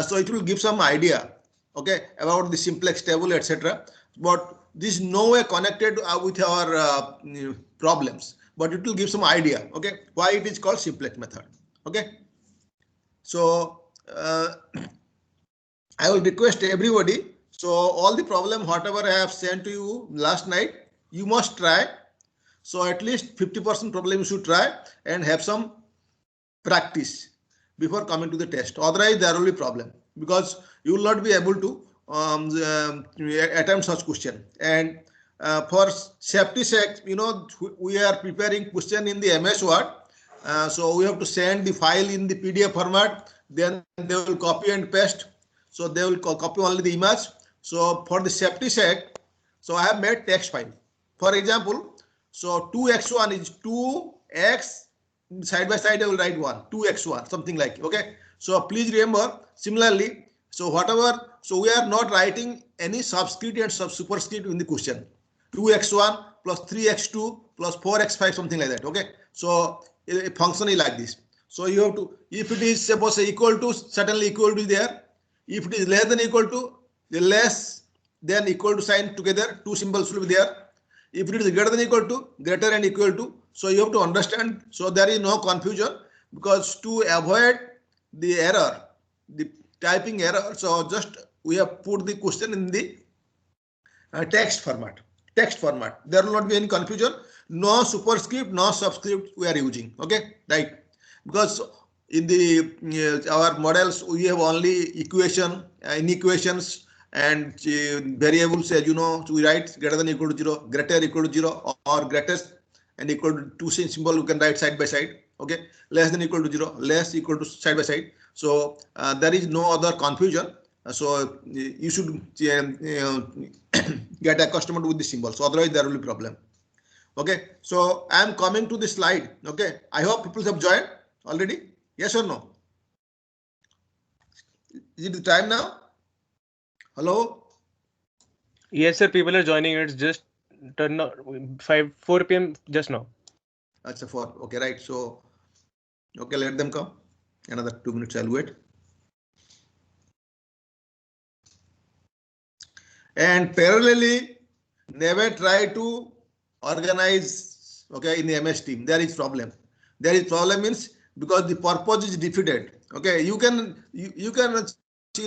So it will give some idea, okay, about the simplex table, etc. But this is no way connected with our problems, but it will give some idea, okay, why it is called simplex method. Okay, so I will request everybody. So all the problem whatever I have sent to you last night, you must try. So at least 50% problem you should try and have some practice before coming to the test. Otherwise, there will be problem because you will not be able to attempt such question. And for safety sake, we are preparing question in the MS Word. So we have to send the file in the PDF format. Then they will copy and paste. So they will copy only the image. So for the safety sake, so I have made text file. For example, so 2x1 is 2x side by side. I will write 1, 2x1, something like. Okay. So please remember. Similarly, so whatever. So we are not writing any subscript and superscript in the question. 2x1 plus 3x2 plus 4x5, something like that. Okay. So a function is like this. So you have to, if it is suppose equal to, certainly equal to there. If it is less than equal to, the less than equal to sign together, two symbols will be there. If it is greater than equal to, greater and equal to, so you have to understand. So there is no confusion, because to avoid the error, the typing error, so just we have put the question in the text format. There will not be any confusion. No superscript, no subscript we are using. Okay, right? Because in the our models we have only equation, inequations, and variables, as you know, so we write greater than equal to 0, greater equal to 0, or greatest and equal to 2 symbol we can write side by side. Okay, less than equal to 0, less equal to side by side. So there is no other confusion. So you should get accustomed with the symbol. So otherwise there will be problem. Okay, so I am coming to the slide. Okay, I hope people have joined already. Yes or no? Is it the time now? Hello? Yes, sir. People are joining. It's just 4 p.m. just now. That's a 4. Okay, right. So, okay, let them come. Another 2 minutes. I'll wait. And parallelly, never try to organize. Okay, in the MS team, there is problem. There is problem means because the purpose is defeated. Okay, you can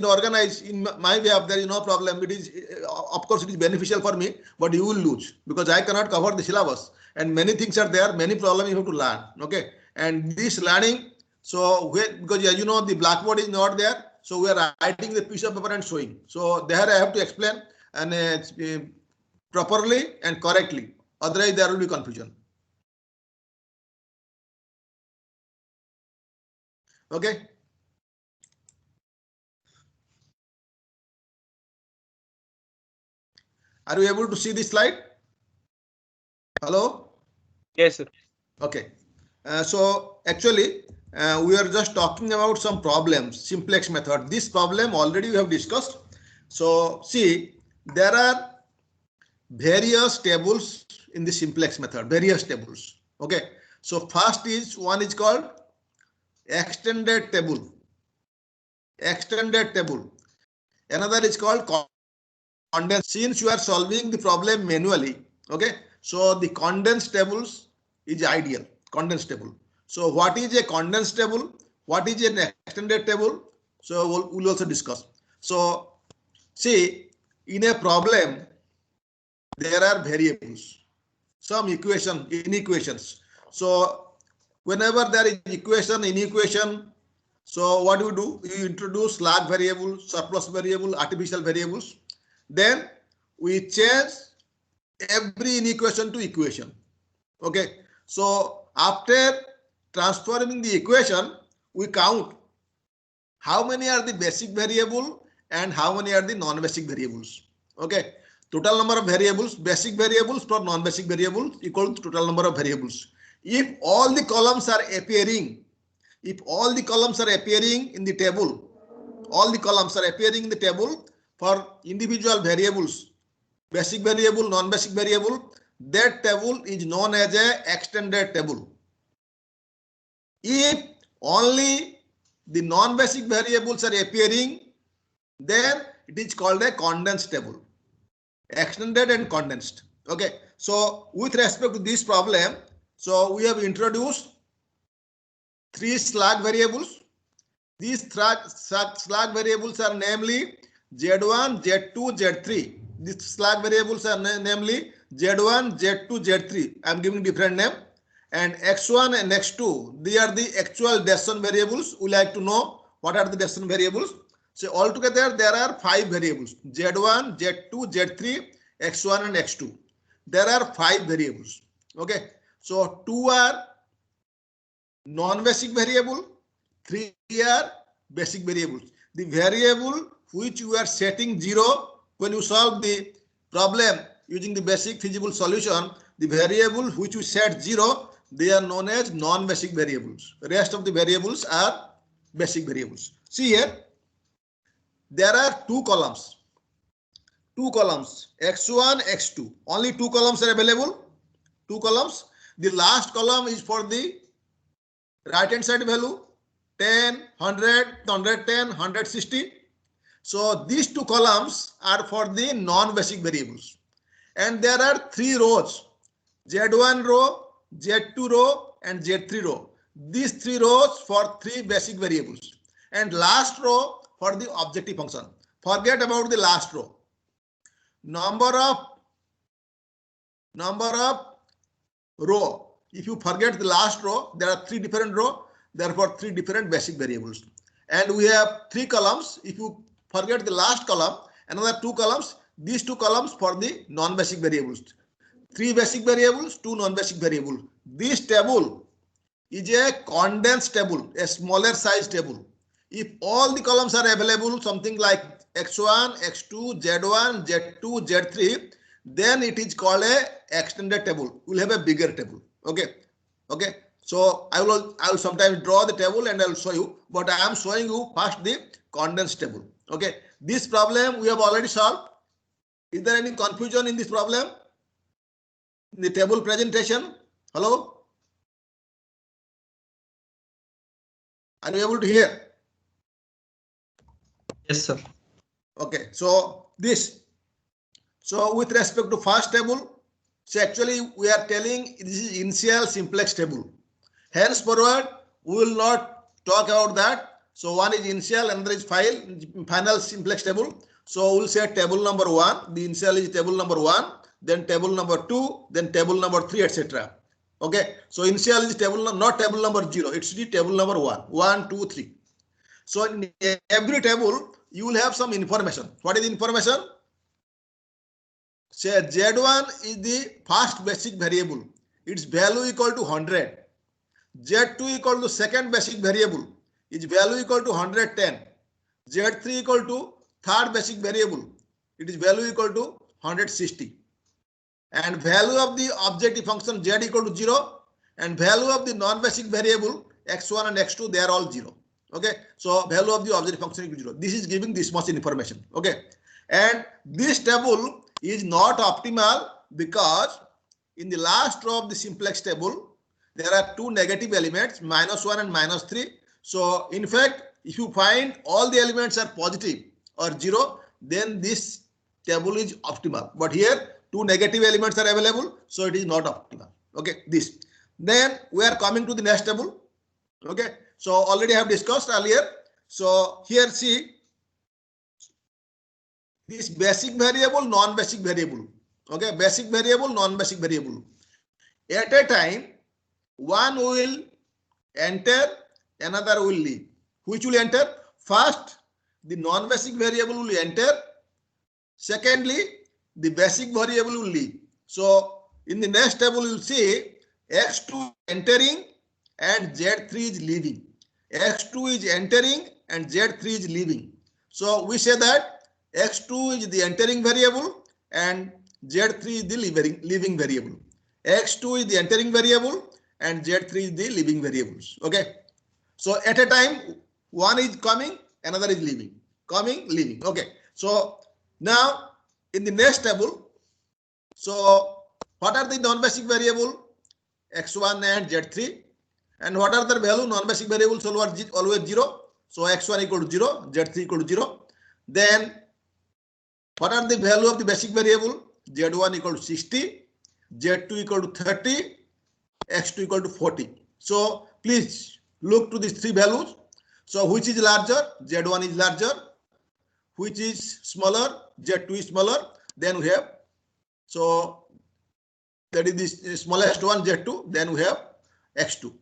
organize in my way up, there is no problem. It is, of course, it is beneficial for me, but you will lose because I cannot cover the syllabus and many things are there, many problems you have to learn. Okay, and this learning, so because as you know, the blackboard is not there, so we are writing the piece of paper and showing. So there I have to explain and properly and correctly, otherwise there will be confusion. Okay. Are you able to see this slide? Hello? Yes, sir. Okay. So actually, we are just talking about some problems, simplex method. This problem already we have discussed. So see, there are various tables in the simplex method, various tables. Okay. So first is one is called extended table. Extended table. Another is called condensed. Since you are solving the problem manually, okay, so the condensed tables is ideal. Condensed table. So what is a condensed table? What is an extended table? So we'll also discuss. So see, in a problem, there are variables, some inequations. So whenever there is equation, inequation, so what do? You introduce log variable, surplus variable, artificial variables. Then we change every inequation to equation. Okay. So after transforming the equation, we count how many are the basic variable and how many are the non-basic variables. Okay. Total number of variables, basic variables plus non-basic variables equal to total number of variables. If all the columns are appearing, in the table, all the columns are appearing in the table for individual variables, basic variable, non-basic variable, that table is known as a extended table. If only the non-basic variables are appearing, then it is called a condensed table. Extended and condensed. Okay. So with respect to this problem, so we have introduced 3 slack variables. These slack variables are namely Z1, Z2, Z3. These slack variables are namely Z1, Z2, Z3. I am giving different name. And X1 and X2, they are the actual decision variables. We like to know what are the decision variables. So altogether there are 5 variables: Z1, Z2, Z3, X1 and X2. There are 5 variables. Okay. So 2 are non-basic variable, 3 are basic variables. The variable which you are setting 0 when you solve the problem using the basic feasible solution, the variable which you set 0, they are known as non-basic variables. The rest of the variables are basic variables. See here, there are 2 columns. 2 columns, X1, X2. Only 2 columns are available. 2 columns. The last column is for the right hand side value, 10, 100, 110, 160. So these 2 columns are for the non-basic variables. And there are 3 rows, Z1 row, Z2 row and Z3 row. These 3 rows for 3 basic variables. And last row for the objective function. Forget about the last row. Number of row. If you forget the last row, there are 3 different rows, therefore 3 different basic variables. And we have 3 columns. If you forget the last column, another 2 columns, these 2 columns for the non-basic variables. 3 basic variables, 2 non-basic variables. This table is a condensed table, a smaller size table. If all the columns are available, something like X1, X2, Z1, Z2, Z3, then it is called a extended table. We'll have a bigger table. Okay. Okay. So I will sometimes draw the table and I will show you, but I am showing you first the condensed table. Okay. This problem we have already solved. Is there any confusion in this problem? In the table presentation? Hello? Are you able to hear? Yes, sir. Okay. So this. So with respect to first table, so actually we are telling this is initial simplex table. Henceforward, we will not talk about that. So one is initial, another is final simplex table. So we'll say table number 1. The initial is table number 1, then table number 2, then table number 3, etc. Okay. So initial is table, not table number 0. It's the table number 1. 1, 2, 3. So in every table, you will have some information. What is the information? Say Z1 is the first basic variable. Its value equal to 100. Z2 equal to second basic variable. Its value equal to 110. Z3 equal to third basic variable. It is value equal to 160. And value of the objective function Z equal to 0. And value of the non-basic variable X1 and X2, they are all 0. Okay. So value of the objective function equal to 0. This is giving this much information. Okay. And this table is not optimal because in the last row of the simplex table, there are 2 negative elements, -1 and -3. So in fact, if you find all the elements are positive or 0, then this table is optimal. But here 2 negative elements are available, so it is not optimal. Okay, this. Then we are coming to the next table. Okay, so already I have discussed earlier. So here see this basic variable, non-basic variable. Okay, basic variable, non-basic variable. At a time, one will enter, another will leave. Which will enter? First, the non-basic variable will enter. Secondly, the basic variable will leave. So in the next table, you will see X2 entering and Z3 is leaving. X2 is entering and Z3 is leaving. So we say that X2 is the entering variable and Z3 is the leaving variable. X2 is the entering variable and Z3 is the leaving variables. Okay. So at a time, one is coming, another is leaving. Coming, leaving. Okay. So now in the next table, so what are the non-basic variable? X1 and Z3. And what are their value? Non-basic variables always 0. So x1 equal to 0, z3 equal to 0. Then what are the value of the basic variable? z1 equal to 60, z2 equal to 30, x2 equal to 40. So please look to these three values. So which is larger? z1 is larger. Which is smaller? z2 is smaller. Then we have, so that is the smallest one, z2. Then we have x2.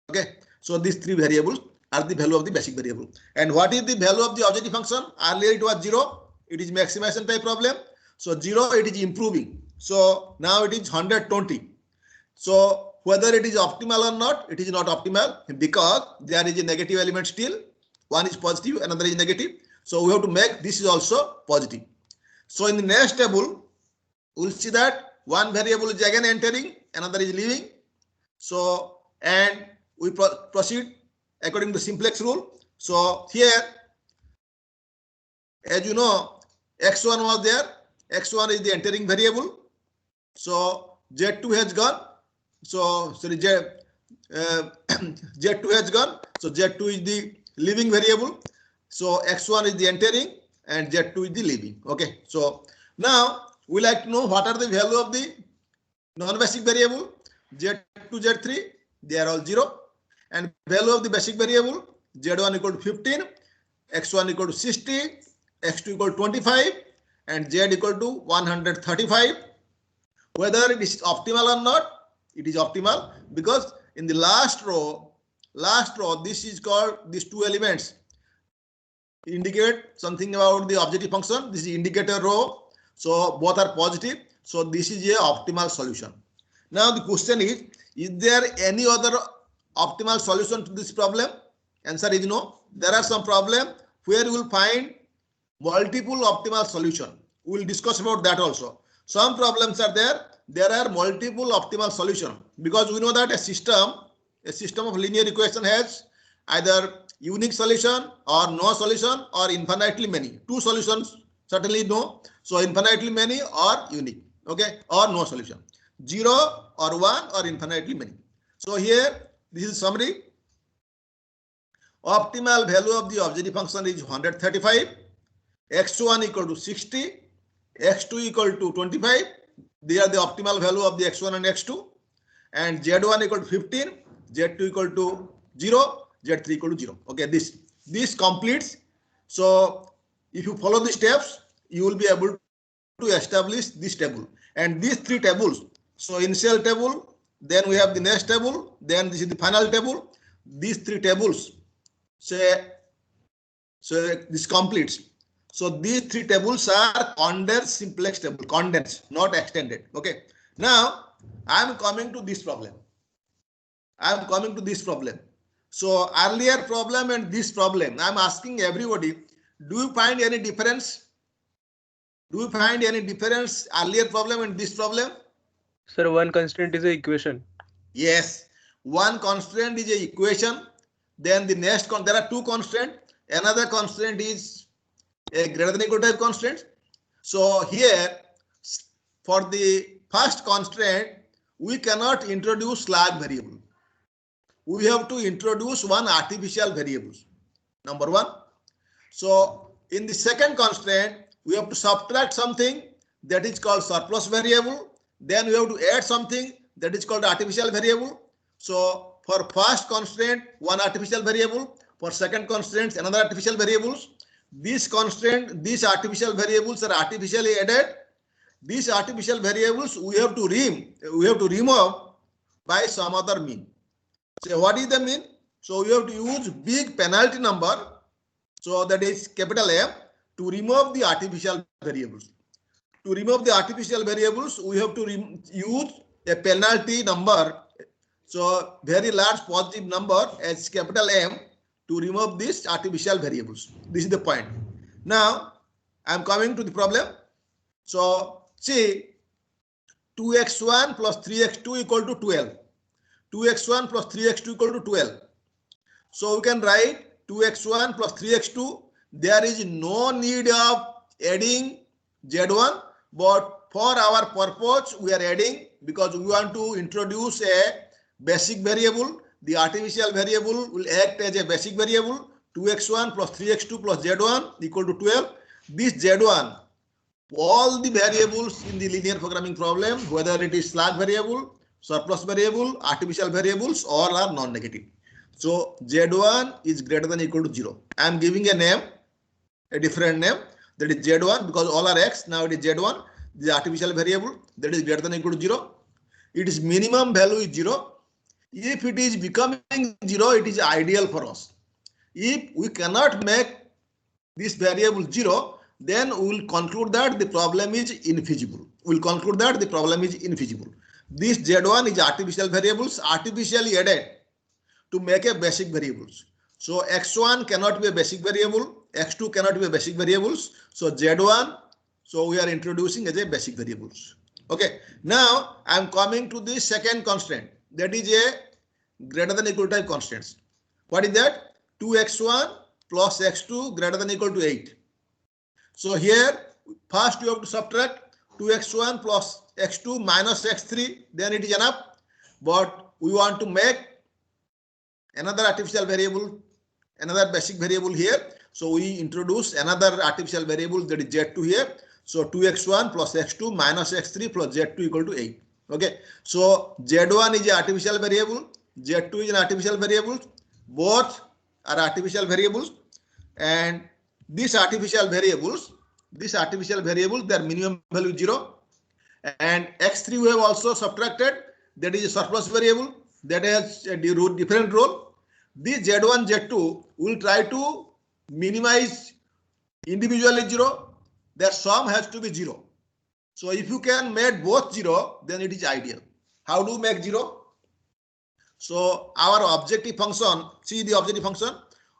Okay. So these three variables are the value of the basic variable. And what is the value of the objective function? Earlier it was 0. It is maximization type problem. So 0, it is improving. So now it is 120. So whether it is optimal or not, it is not optimal because there is a negative element still. One is positive, another is negative. So we have to make this is also positive. So in the next table, we'll see that one variable is again entering, another is leaving. So, and we proceed according to the simplex rule. So here, as you know, x1 was there. X1 is the entering variable. So z2 has gone. So sorry, z2 has gone. So z2 is the leaving variable. So x1 is the entering and z2 is the leaving. Okay. So now we like to know what are the value of the non-basic variable. z2, z3, they are all 0. And value of the basic variable, z1 equal to 15, x1 equal to 60, x2 equal to 25, and z equal to 135. Whether it is optimal or not, it is optimal because in the last row, this is called, these two elements indicate something about the objective function. This is indicator row. So both are positive. So this is a optimal solution. Now the question is there any other optimal solution to this problem? Answer is no. There are some problem where you will find multiple optimal solution. We will discuss about that also. Some problems are there are multiple optimal solution because we know that a system of linear equation has either unique solution or no solution or infinitely many. Two solutions certainly no. So infinitely many or unique, okay, or no solution. 0 or 1 or infinitely many. So here this is summary. Optimal value of the objective function is 135, x1 equal to 60, x2 equal to 25. They are the optimal value of the x1 and x2, and z1 equal to 15, z2 equal to 0, z3 equal to 0. Okay, this completes. So if you follow the steps, you will be able to establish this table and these three tables. So initial table, then we have the next table, then this is the final table. These three tables, so this completes. So these three tables are condensed simplex table, condensed, not extended. Okay. Now I am coming to this problem. So earlier problem and this problem, I am asking everybody, do you find any difference? Earlier problem and this problem? Sir, one constraint is an equation. Yes, one constraint is an equation. Then the next there are two constraints. Another constraint is a greater than equal type constraint. So here, for the first constraint, we cannot introduce slab variable. We have to introduce one artificial variable. Number one. So in the second constraint, we have to subtract something that is called surplus variable. Then we have to add something that is called artificial variable. So for first constraint, one artificial variable. For second constraint, another artificial variables. These artificial variables are artificially added. These artificial variables we have to remove by some other mean. So what is the mean? So we have to use big penalty number. So that is capital M to remove the artificial variables. To remove the artificial variables, we have to use a penalty number. So very large positive number as capital M to remove these artificial variables. This is the point. Now I am coming to the problem. So see, 2x1 plus 3x2 equal to 12. 2x1 plus 3x2 equal to 12. So we can write 2x1 plus 3x2. There is no need of adding z1, but for our purpose we are adding because we want to introduce a basic variable. The artificial variable will act as a basic variable 2x1 plus 3x2 plus z1 equal to 12. This z1, all the variables in the linear programming problem, whether it is slack variable, surplus variable, artificial variables, all are non-negative. So z1 is greater than or equal to 0. I am giving a name, a different name, that is z1, because all are x. Now it is z1, the artificial variable, that is greater than or equal to 0. Its minimum value is 0. If it is becoming 0, it is ideal for us. If we cannot make this variable 0, then we will conclude that the problem is infeasible. We will conclude that the problem is infeasible. This z1 is artificial variables artificially added to make a basic variables. So x1 cannot be a basic variable, x2 cannot be a basic variables. So z1, so we are introducing as a basic variables. Okay, now I am coming to the second constant, that is a greater than or equal to type constants. What is that? 2x1 plus x2 greater than or equal to 8. So here first you have to subtract 2x1 plus x2 minus x3, then it is enough. But we want to make another artificial variable, another basic variable here. So we introduce another artificial variable, that is z2 here. So 2x1 plus x2 minus x3 plus z2 equal to 8. Okay. So z1 is an artificial variable, z2 is an artificial variable. Both are artificial variables, and these artificial variables, their minimum value is 0. And x3 we have also subtracted, that is a surplus variable that has a different role. This z1, z2 will try to minimize individually 0. Their sum has to be 0. So if you can make both 0, then it is ideal. How do you make 0? So our objective function, see the objective function.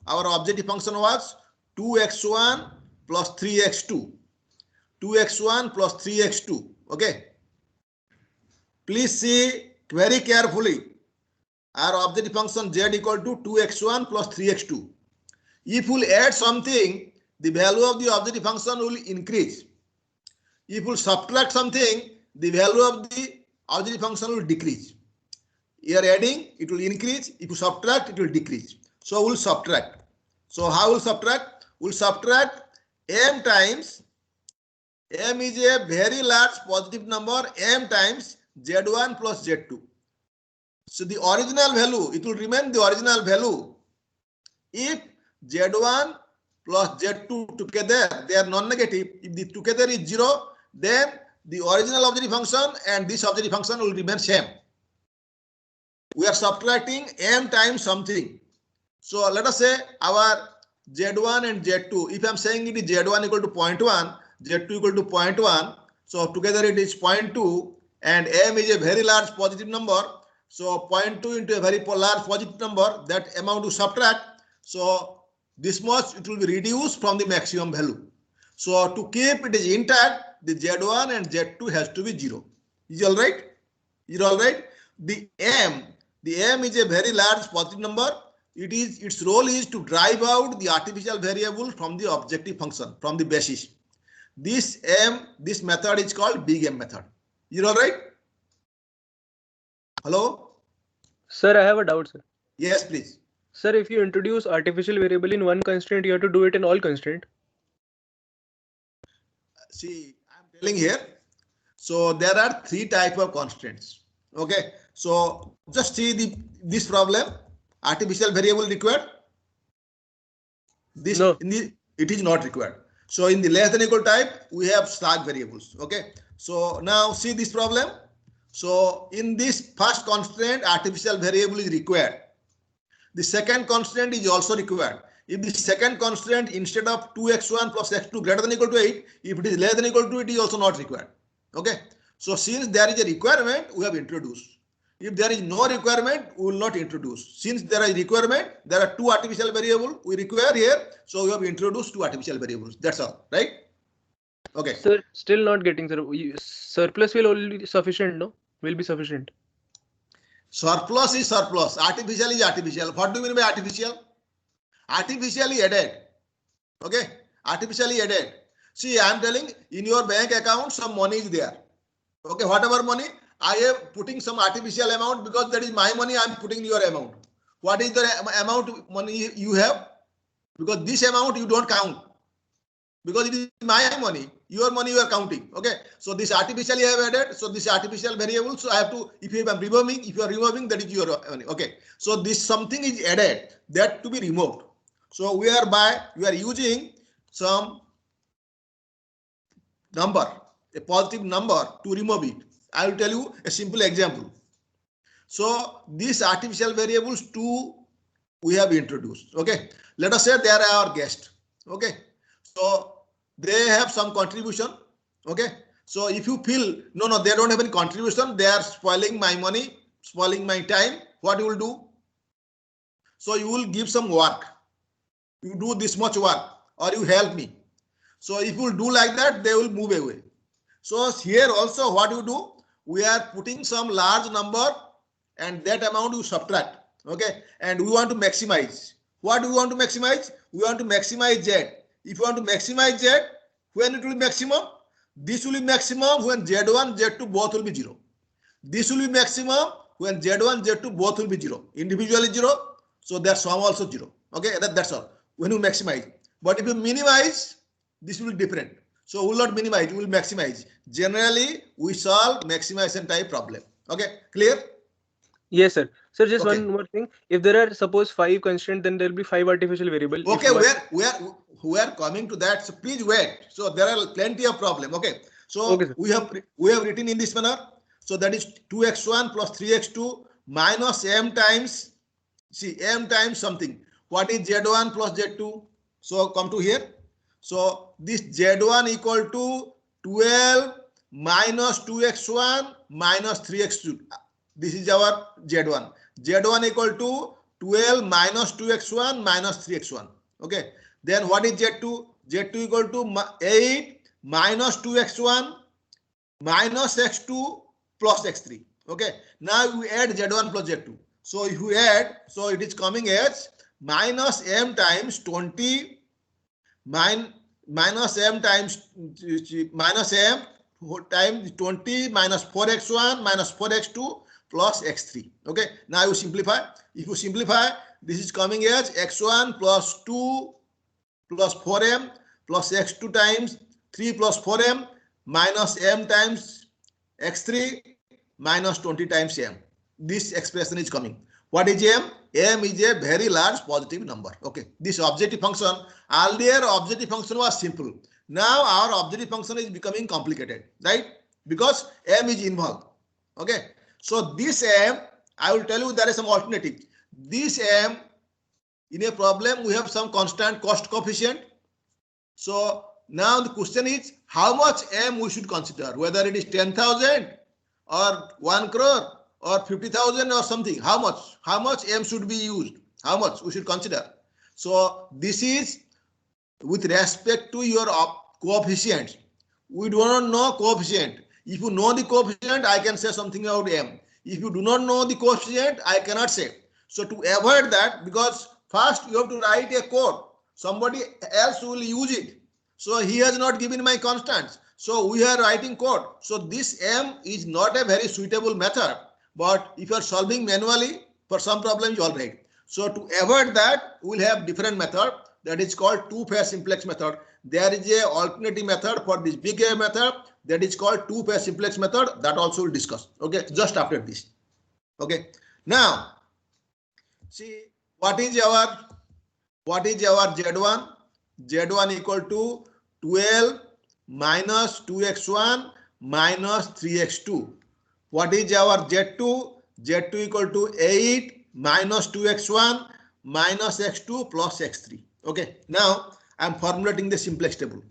Our objective function was 2x1 plus 3x2. 2x1 plus 3x2. Okay. Please see very carefully. Our objective function z equal to 2x1 plus 3x2. If we add something, the value of the objective function will increase. If we subtract something, the value of the objective function will decrease. You are adding, it will increase. If you subtract, it will decrease. So we'll subtract. So how will subtract? We'll subtract m times, m is a very large positive number, m times z1 plus z2. So the original value, it will remain the original value. If z1 plus z2 together, they are non-negative. If the together is 0, then the original objective function and this objective function will remain same. We are subtracting m times something. So let us say our z1 and z2. If I am saying it is z1 equal to 0.1, z2 equal to 0.1. So together it is 0.2, and m is a very large positive number. So 0.2 into a very large positive number, that amount to subtract. So this much it will be reduced from the maximum value. So to keep it is intact, the z1 and z2 has to be 0. Is all right? Is all right? The m is a very large positive number. Its role is to drive out the artificial variable from the objective function, from the basis. This method is called big M method. Is all right? Hello? Sir, I have a doubt, sir. Yes, please. Sir, if you introduce artificial variable in one constraint, you have to do it in all constraint. See, I'm telling here. So there are 3 types of constraints. Okay. So just see this problem. Artificial variable required. This No. It is not required. So in the less than equal type, we have slack variables. Okay. So now see this problem. So in this first constraint, artificial variable is required. The second constraint is also required. If the second constraint, instead of 2x1 plus x2 greater than equal to 8, if it is less than equal to, it is also not required. Okay. So since there is a requirement, we have introduced. If there is no requirement, we will not introduce. Since there is requirement, there are 2 artificial variables we require here. So we have introduced 2 artificial variables. That's all, right? Okay. Sir, still not getting, sir. Surplus will only be sufficient, no? Will be sufficient. Surplus is surplus. Artificial is artificial. What do you mean by artificial? Artificially added. Okay. Artificially added. See, I am telling, in your bank account, some money is there. Okay. Whatever money, I am putting some artificial amount because that is my money. I am putting your amount. What is the amount of money you have? because this amount you don't count, because it is my money, your money you are counting. Okay, so this artificially I have added, so this artificial variable, so I have to, if you are removing, that is your money. Okay, so this something is added that to be removed. So we are using some number, a positive number, to remove it. I will tell you a simple example. So these artificial variables too we have introduced. Okay, let us say they are our guest. Okay, so they have some contribution. Okay, so if you feel no, they don't have any contribution, they are spoiling my money, spoiling my time, what you will do? So you will give some work, you do this much work, or you help me. So if you do like that, they will move away. So here also what you do, we are putting some large number and that amount you subtract. Okay, and we want to maximize. What do we want to maximize? We want to maximize Z. If you want to maximize Z, when it will be maximum? This will be maximum when Z1, Z2 both will be 0. This will be maximum when Z1, Z2 both will be 0. Individually 0, so their sum also 0. Okay, that's all. When you maximize. But if you minimize, this will be different. So we will not minimize, we will maximize. Generally, we solve maximization type problem. Okay, clear? Yes, sir. Sir, just Okay. one more thing. If there are suppose 5 constraints, then there will be 5 artificial variables. Okay, we are coming to that. So please wait. So there are plenty of problem. Okay. So Okay, we have written in this manner. So that is 2x1 plus 3x2 minus m times, see, m times something. What is z1 plus z2? So come to here. So this z1 equal to 12 minus 2x1 minus 3x2. This is our z1. z1 equal to 12 minus 2x1 minus 3x1. Okay. Then what is z2? z2 equal to 8 minus 2x1 minus x2 plus x3. Okay. Now we add z1 plus z2. So if you add, so it is coming as minus m times 20 minus m times minus m times 20 minus 4x1 minus 4x2 plus x3. Okay, now you simplify. If you simplify, this is coming as x1 plus 2 plus 4m plus x2 times 3 plus 4m minus m times x3 minus 20 times m. This expression is coming. What is m? M is a very large positive number. Okay, this objective function, earlier objective function was simple. Now our objective function is becoming complicated, right? Because m is involved. Okay, so this m, I will tell you there is some alternative. This m, in a problem we have some constant cost coefficient. So now the question is how much m we should consider, whether it is 10,000 or 1 crore or 50,000 or something. How much m should be used, how much we should consider. So this is with respect to your coefficient. We do not know coefficient. If you know the coefficient, I can say something about m. If you do not know the coefficient, I cannot say. So to avoid that, because first you have to write a code, somebody else will use it. So he has not given my constants. So we are writing code. So this m is not a very suitable method. But if you are solving manually, for some problems, all right. So to avoid that, we will have different method that is called two-phase simplex method. There is a alternative method for this big A method that is called two-phase simplex method, that also we'll discuss. Okay, just after this. Okay. Now, see what is our Z1? Z1 equal to 12 minus 2x1 minus 3x2. What is our Z2? Z2 equal to 8 minus 2x1 minus x2 plus x3. Okay. Now I am formulating the simplex table.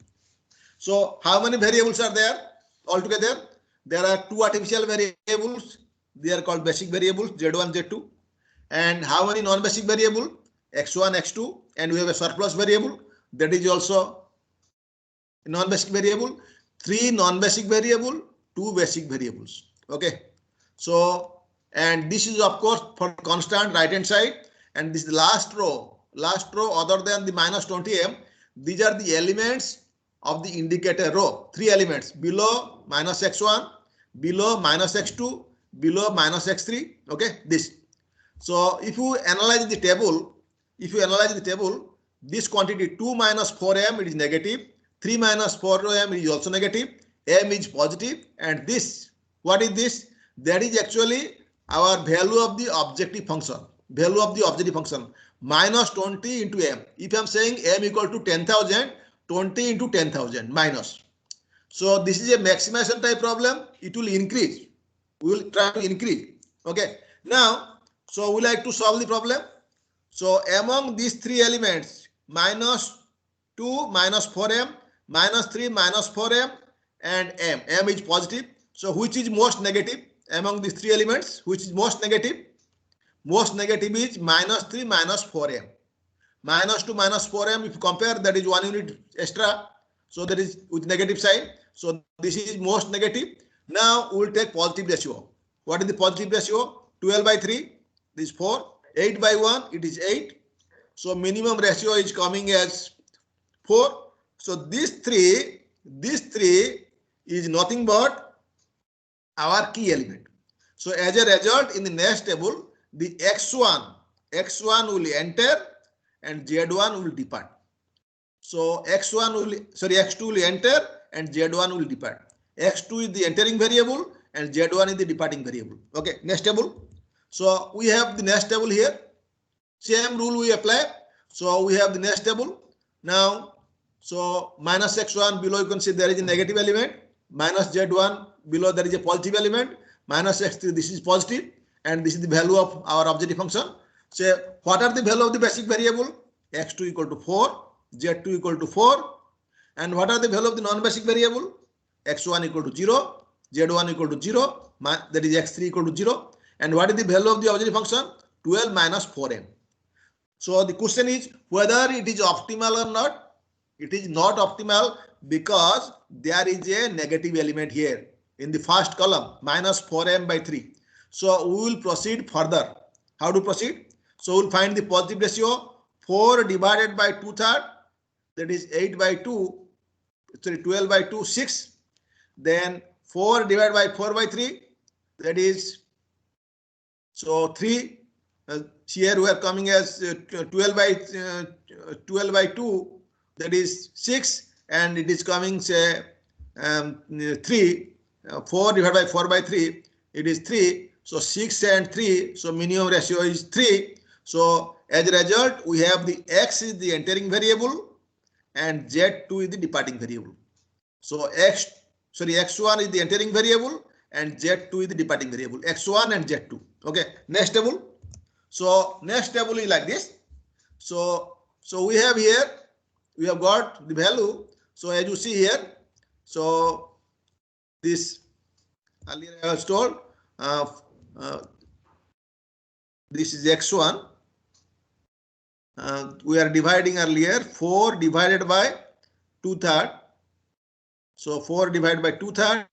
So how many variables are there altogether? There are two artificial variables. They are called basic variables, Z1, Z2. And how many non-basic variable? X1, X2. And we have a surplus variable. That is also a non-basic variable. 3 non-basic variable, 2 basic variables. Okay. So, and this is of course for constant right hand side. And this is the last row other than the minus 20m. These are the elements of the indicator row. 3 elements below minus x1, below minus x2, below minus x3. Okay, this. So if you analyze the table, this quantity 2 minus 4m, it is negative. 3 minus 4m is also negative. M is positive, and this, what is this? That is actually our value of the objective function. Value of the objective function minus 20 into m. If I am saying m equal to 10,000, 20 into 10,000 minus. So this is a maximization type problem. It will increase. We will try to increase. Okay. Now, so we like to solve the problem. So among these three elements, minus 2 minus 4m, minus 3 minus 4m, and m. M is positive. So which is most negative among these three elements? Which is most negative? Most negative is minus 3 minus 4m. Minus 2 minus 4m, if you compare, that is 1 unit extra. So that is with negative sign. So this is most negative. Now we will take positive ratio. What is the positive ratio? 12 by 3, this is 4. 8 by 1, it is 8. So minimum ratio is coming as 4. So these three is nothing but our key element. So as a result, in the next table, the x1 will enter and z1 will depart. So x2 will enter and z1 will depart. x2 is the entering variable and z1 is the departing variable. Okay, next table. So we have the next table here. Same rule we apply. So we have the next table. Now, so minus x1 below, you can see there is a negative element. Minus z1 below, there is a positive element. Minus x3, this is positive. And this is the value of our objective function. So what are the value of the basic variable? x2 equal to 4, z2 equal to 4. And what are the value of the non-basic variable? x1 equal to 0, z1 equal to 0, that is x3 equal to 0. And what is the value of the objective function? 12 minus 4m. So the question is whether it is optimal or not. It is not optimal because there is a negative element here in the first column, minus 4m by 3. So we will proceed further. How to proceed? So we will find the positive ratio. 4 divided by 2/3, that is 8 by 2, sorry, 12 by 2, 6. Then 4 divided by 4 by 3, that is, so 3. Here we are coming as 12 by 2, that is 6, and it is coming, say, 3. 4 divided by 4 by 3, it is 3. So 6 and 3, so minimum ratio is 3. So as a result, we have the x is the entering variable and z2 is the departing variable. So x1 is the entering variable and z2 is the departing variable. x1 and z2. Okay, next table. So next table is like this. So we have here, we have got the value. So as you see here, so this earlier I was told, this is x1. We are dividing earlier 4 divided by 2/3. So 4 divided by 2/3,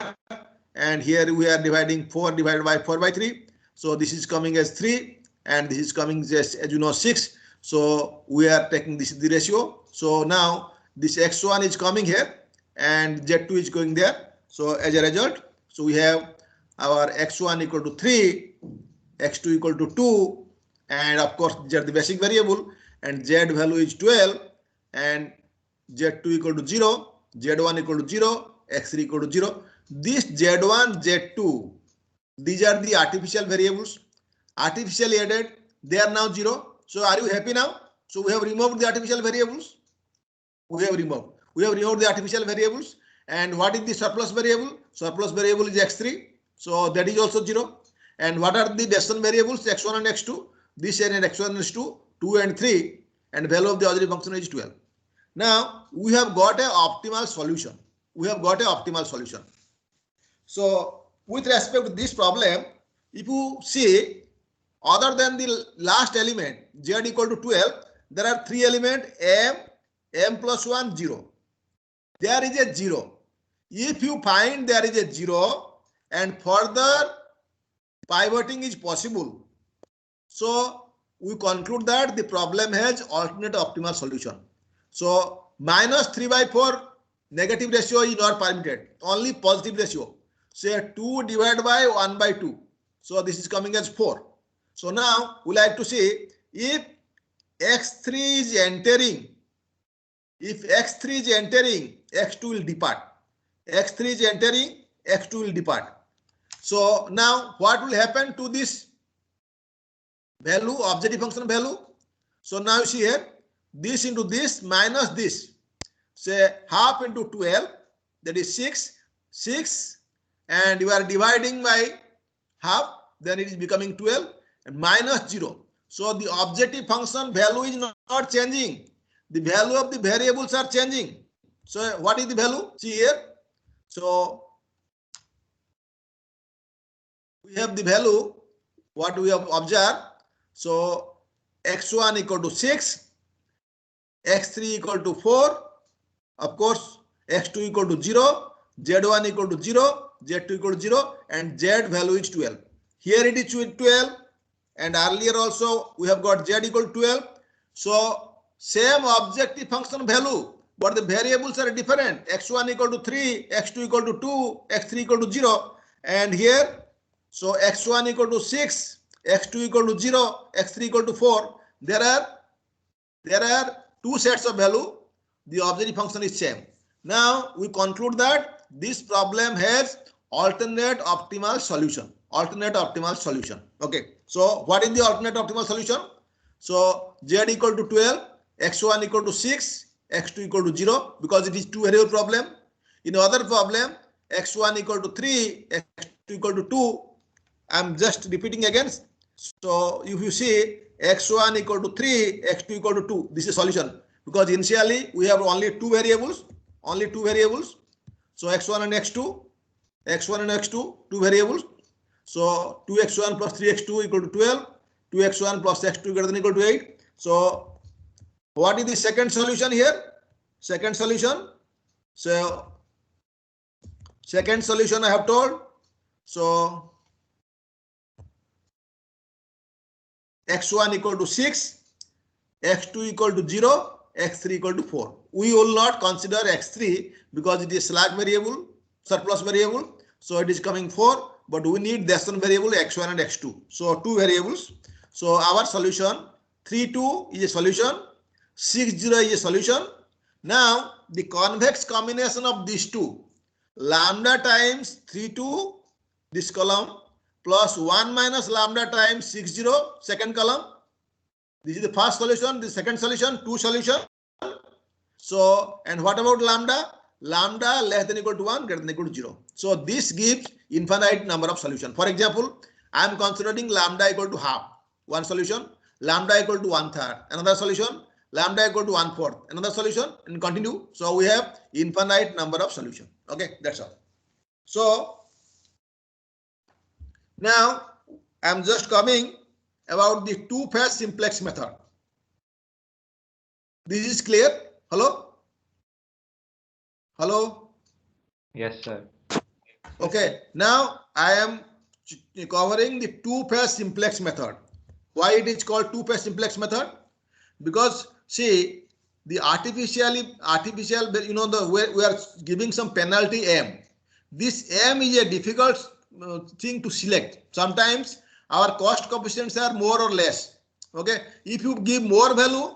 and here we are dividing 4 divided by 4 by 3. So this is coming as 3, and this is coming just, as you know, 6. So we are taking this is the ratio. So now this x1 is coming here and z2 is going there. So as a result, so we have our x1 equal to 3, x2 equal to 2, and of course these are the basic variable, and z value is 12, and z2 equal to 0, z1 equal to 0, x3 equal to 0. This z1, z2, these are the artificial variables, artificially added, they are now 0. So are you happy now? So we have removed the artificial variables. We have removed the artificial variables. And what is the surplus variable? Surplus variable is x3. So that is also 0. And what are the decision variables? x1 and x2. This and x1 and x2, 2 and 3. And value of the auxiliary function is 12. Now we have got an optimal solution. So with respect to this problem, if you see, other than the last element, z equal to 12, there are 3 elements, m plus 1, 0. There is a 0. If you find there is a 0 and further pivoting is possible, so we conclude that the problem has alternate optimal solution. So minus 3 by 4 negative ratio is not permitted, only positive ratio. Say 2 divided by 1 by 2. So this is coming as 4. So now we like to see if x3 is entering If x3 is entering, x2 will depart. x3 is entering, x2 will depart. So now what will happen to this value, objective function value? So now you see here, this into this minus this. Say half into 12, that is 6, and you are dividing by half, then it is becoming 12, and minus 0. So the objective function value is not changing. The value of the variables are changing. So what is the value? See here. So we have the value, what we have observed. So x1 equal to 6, x3 equal to 4, of course x2 equal to 0, z1 equal to 0, z2 equal to 0, and z value is 12. Here it is 12, and earlier also we have got z equal to 12. So same objective function value, but the variables are different. x1 equal to 3, x2 equal to 2, x3 equal to 0, and here, so x1 equal to 6, x2 equal to 0, x3 equal to 4. There are two sets of value. The objective function is same. Now we conclude that this problem has alternate optimal solution. Alternate optimal solution. Okay. So what is the alternate optimal solution? So z equal to 12, x1 equal to 6, x2 equal to 0, because it is two variable problem. In other problem, x1 equal to 3, x2 equal to 2. I'm just repeating again. So if you see x1 equal to 3, x2 equal to 2, this is solution, because initially we have only two variables. So x1 and x2, two variables. So 2x1 plus 3x2 equal to 12, 2x1 plus x2 greater than equal to 8. So what is the second solution here? Second solution. So second solution I have told. So x1 equal to 6, x2 equal to 0, x3 equal to 4. We will not consider x3 because it is slack variable, surplus variable. So it is coming 4, but we need decision variable x1 and x2. So two variables. So our solution 3,2 is a solution, 6,0 is a solution. Now the convex combination of these two, lambda times 3,2, this column, plus 1 minus lambda times 6,0, second column. This is the first solution. The second solution, two solution. So, and what about lambda? Lambda less than equal to 1, greater than equal to 0. So this gives infinite number of solutions. For example, I am considering lambda equal to half, one solution, lambda equal to 1/3, another solution, lambda equal to 1/4, another solution, and continue. So we have infinite number of solutions. Okay, that's all. So now I'm just coming about the two-phase simplex method. This is clear? Hello? Hello? Yes, sir. Okay, now I am covering the two-phase simplex method. Why it is called two-phase simplex method? Because see, the artificial, you know, we are giving some penalty m. This m is a difficult thing to select. Sometimes our cost coefficients are more or less. Okay, if you give more value,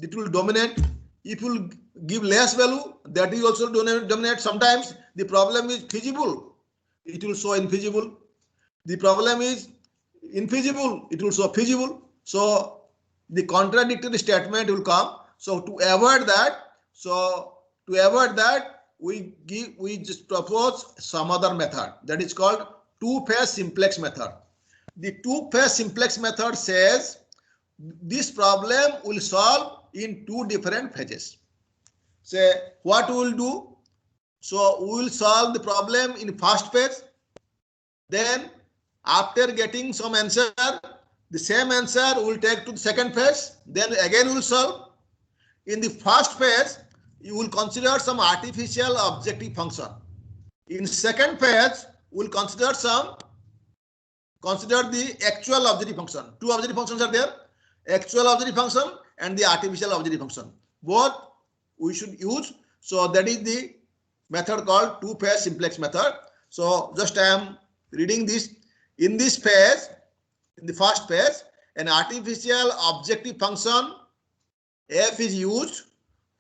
it will dominate. If you give less value, that is also dominate. Sometimes the problem is feasible, it will show infeasible. The problem is infeasible, it will show feasible. So the contradictory statement will come. So to avoid that, we just propose some other method that is called two-phase simplex method. The two-phase simplex method says this problem will solve in two different phases. Say what we will do? So we will solve the problem in first phase. Then after getting some answer, the same answer we will take to the second phase. Then again we will solve. In the first phase, you will consider some artificial objective function. In second phase, we will consider the actual objective function. Two objective functions are there, actual objective function and the artificial objective function. Both we should use. So that is the method called two-phase simplex method. So just I am reading this. In this phase, in the first phase, an artificial objective function f is used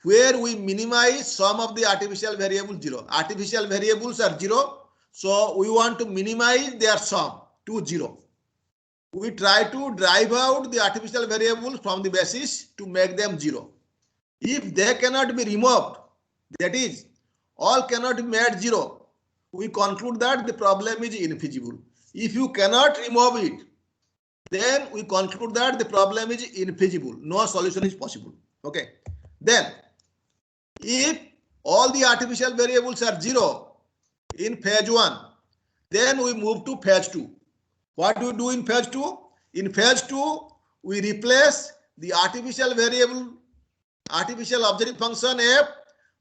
where we minimize sum of the artificial variables 0. Artificial variables are 0, so we want to minimize their sum to 0. We try to drive out the artificial variables from the basis to make them 0. If they cannot be removed, that is, all cannot be made 0, we conclude that the problem is infeasible. If you cannot remove it, then we conclude that the problem is infeasible. No solution is possible. Okay. Then, if all the artificial variables are 0 in phase 1, then we move to phase 2. What do we do in phase 2? In phase 2, we replace the artificial variable, artificial objective function f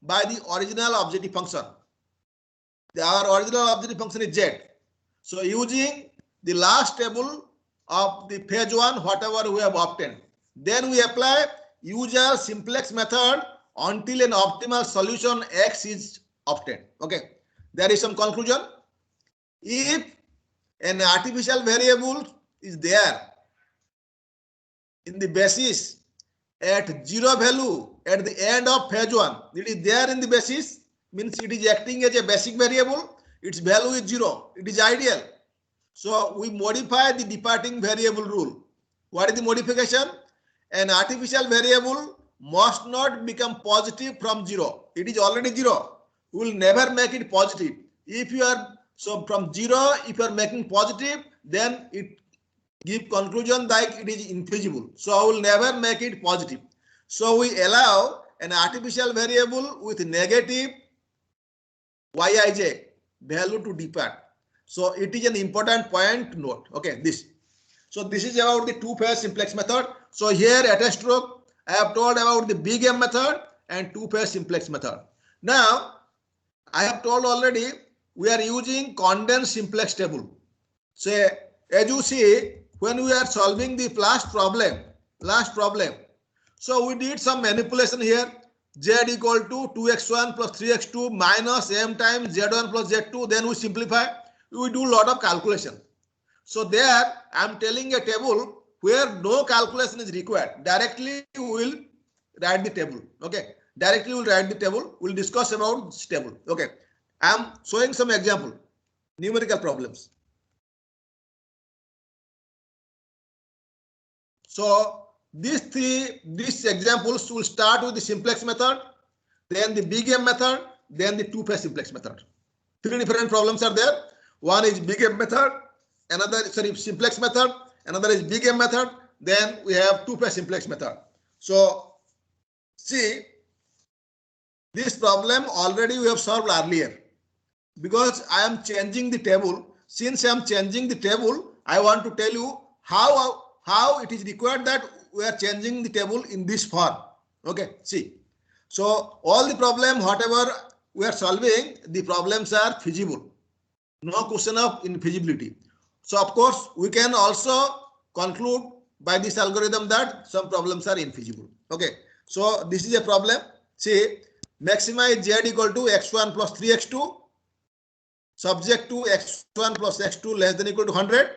by the original objective function. Our original objective function is z. So using the last table of the phase 1, whatever we have obtained, then we apply usual simplex method until an optimal solution x is obtained. Okay, there is some conclusion. If an artificial variable is there in the basis at 0 value at the end of phase 1, it is there in the basis, means it is acting as a basic variable, its value is 0, it is ideal. So we modify the departing variable rule. What is the modification? An artificial variable must not become positive from 0. It is already 0. We will never make it positive. If you are, so from 0, if you are making positive, then it give conclusion like it is infeasible. So I will never make it positive. So we allow an artificial variable with negative yij value to depart. So it is an important point to note. Okay, this. So this is about the two-phase simplex method. So here at a stroke, I have told about the big M method and two-phase simplex method. Now, I have told already we are using condensed simplex table. So as you see, when we are solving the last problem, so we did some manipulation here. Z equal to 2x1 plus 3x2 minus m times z1 plus z2. Then we simplify. We do a lot of calculation. So there I am telling a table where no calculation is required. Directly we will write the table. Okay. Directly we will write the table. We will discuss about this table. Okay. I am showing some example, numerical problems. So these examples will start with the simplex method, then the big M method, then the two-phase simplex method. Three different problems are there. One is big M method, another simplex method, another is big M method, then we have two-phase simplex method. So see, this problem already we have solved earlier. Because I am changing the table, since I am changing the table, I want to tell you how it is required that we are changing the table in this form. Okay, see. So all the problem, whatever we are solving, the problems are feasible. No question of infeasibility. So of course, we can also conclude by this algorithm that some problems are infeasible. Okay, so this is a problem. See, maximize z equal to x1 plus 3x2 subject to x1 plus x2 less than equal to 100,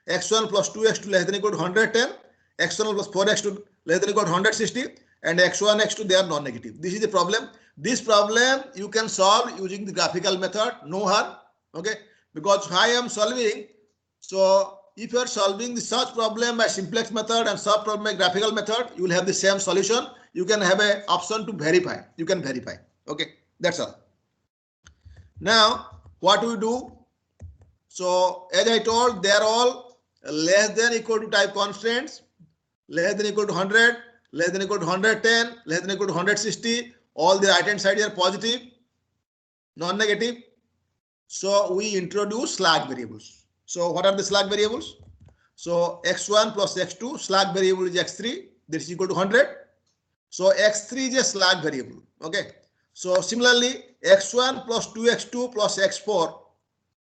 x1 plus 2x2 less than equal to 110, x1 plus 4x2 less than equal to 160, and x1, x2 they are non-negative. This is the problem. This problem you can solve using the graphical method, no harm. Okay, because I am solving. So if you are solving the such problem by simplex method and sub problem by graphical method, you will have the same solution. You can have an option to verify. You can verify. Okay, that's all. Now what do we do? So as I told, they are all less than equal to type constraints, less than equal to 100, less than equal to 110, less than equal to 160. All the right hand side are positive, non-negative. So we introduce slack variables. So what are the slack variables? So x1 plus x2, slack variable is x3, this is equal to 100. So x3 is a slack variable. Okay. So similarly, x1 plus 2x2 plus x4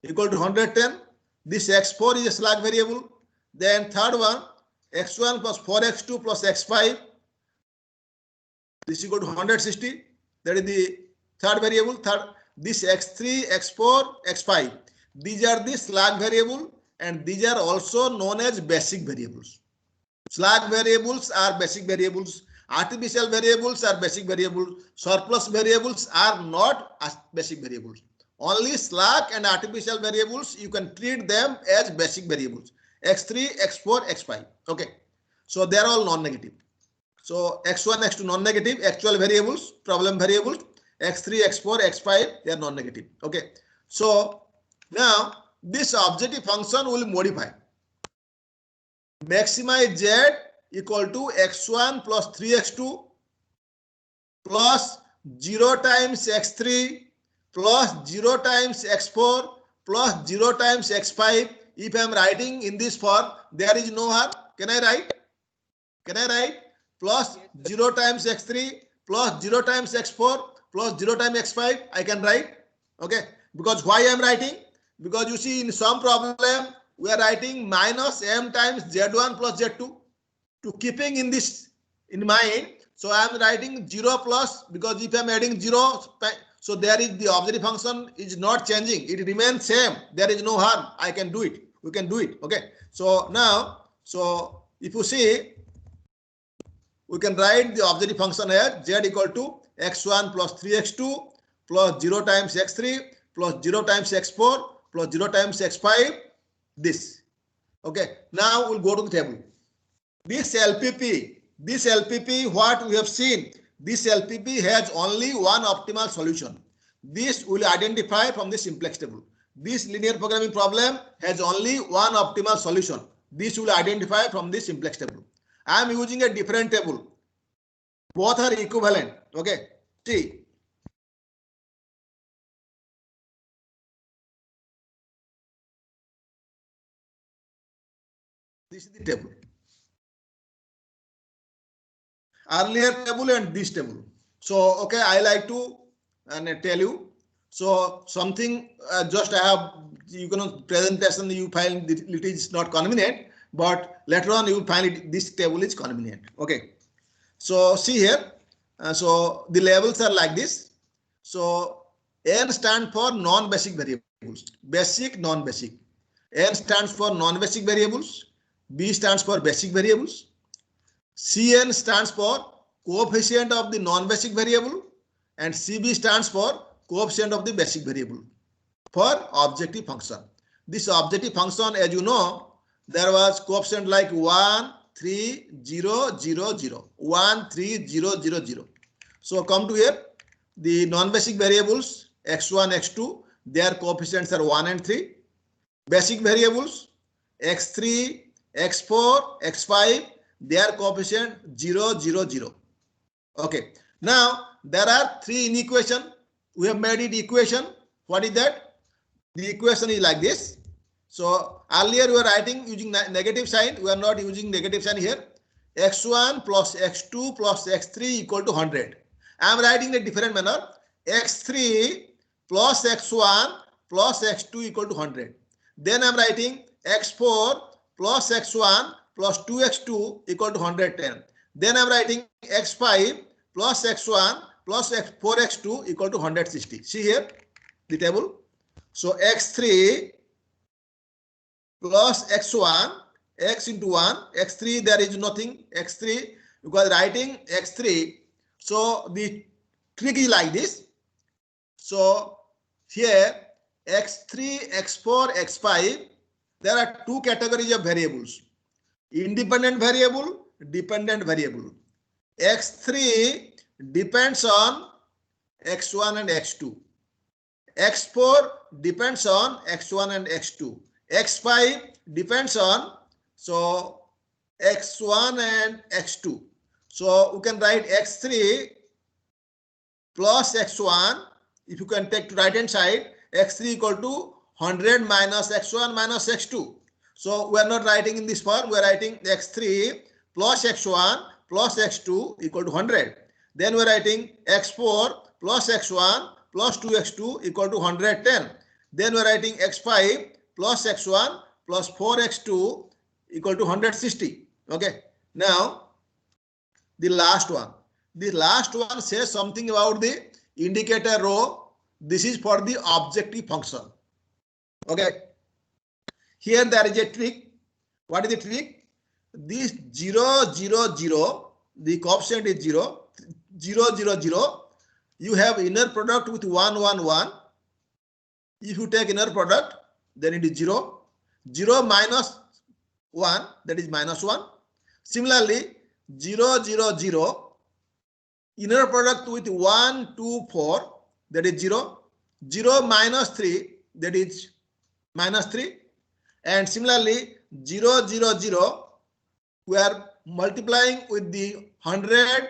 equal to 110. This x4 is a slack variable. Then third one, x1 plus 4x2 plus x5. This is equal to 160. That is the third variable. This x3, x4, x5. These are the slack variable, and these are also known as basic variables. Slack variables are basic variables. Artificial variables are basic variables. Surplus variables are not basic variables. Only slack and artificial variables, you can treat them as basic variables. X3, X4, X5. Okay. So they are all non-negative. So X1, X2 non-negative, actual variables, problem variables. X3, X4, X5, they are non-negative. Okay. So now this objective function will modify. Maximize Z equal to X1 plus 3X2 plus 0 times X3 plus 0 times X4 plus 0 times X5. If I am writing in this form, there is no harm. Can I write? Can I write? Plus 0 times X3 plus 0 times X4 plus 0 times X5. I can write. Okay. Because why I am writing? Because you see in some problem, we are writing minus m times Z1 plus Z2. To keeping in this in mind, so I am writing 0 plus, because if I am adding 0, so there is the objective function is not changing. It remains same. There is no harm. I can do it. We can do it. Okay. So now, so if you see, we can write the objective function as Z equal to X1 plus 3X2 plus 0 times X3 plus 0 times X4 plus 0 times X5. This. Okay. Now we'll go to the table. This LPP, what we have seen, this LPP has only one optimal solution. This will identify from the simplex table. This linear programming problem has only one optimal solution. This will identify from the simplex table. I am using a different table. Both are equivalent. Okay. See. This is the table. Earlier table and this table. So, okay, I like to tell you. So, something just I have, you can presentation, you find it is not convenient, but later on you find it, this table is convenient. Okay. So, see here. So, the levels are like this. So, N stands for non-basic variables. Basic, non-basic. N stands for non-basic variables. B stands for basic variables. Cn stands for coefficient of the non-basic variable and Cb stands for coefficient of the basic variable for objective function. This objective function, as you know, there was coefficient like 1, 3, 0, 0, 0. 1, 3, 0, 0, 0. So come to here, the non-basic variables x1, x2, their coefficients are 1 and 3. Basic variables x3, x4, x5, their coefficient 0, 0, 0. Okay. Now there are three in equation. We have made it equation. What is that? The equation is like this. So earlier we were writing using negative sign. We are not using negative sign here. X1 plus x2 plus x3 equal to 100. I am writing in a different manner. X3 plus x1 plus x2 equal to 100. Then I am writing x4 plus x1 plus 2x2 equal to 110. Then I am writing x5 plus x1 plus 4x2 equal to 160. See here the table. So x3 plus x1, x into 1, x3 there is nothing, x3 because writing x3. So the trick is like this. So here x3, x4, x5, there are two categories of variables. Independent variable, dependent variable. X3 depends on x1 and x2. X4 depends on x1 and x2. X5 depends on so x1 and x2. So we can write x3 plus x1. If you can take to right hand side, x3 equal to 100 minus x1 minus x2. So we are not writing in this form. We are writing x3 plus x1 plus x2 equal to 100. Then we are writing x4 plus x1 plus 2x2 equal to 110. Then we are writing x5 plus x1 plus 4x2 equal to 160. Okay. Now the last one. The last one says something about the indicator row. This is for the objective function. Okay. Here there is a trick. What is the trick? This 0, 0, 0 the coefficient is 0, 0, 0, 0. You have inner product with 1, 1, 1. If you take inner product, then it is 0. 0 minus 1, that is minus 1. Similarly, 0, 0, 0. Inner product with 1, 2, 4, that is 0. 0 minus 3, that is minus 3. And similarly, 0, 0, 0, we are multiplying with the 100,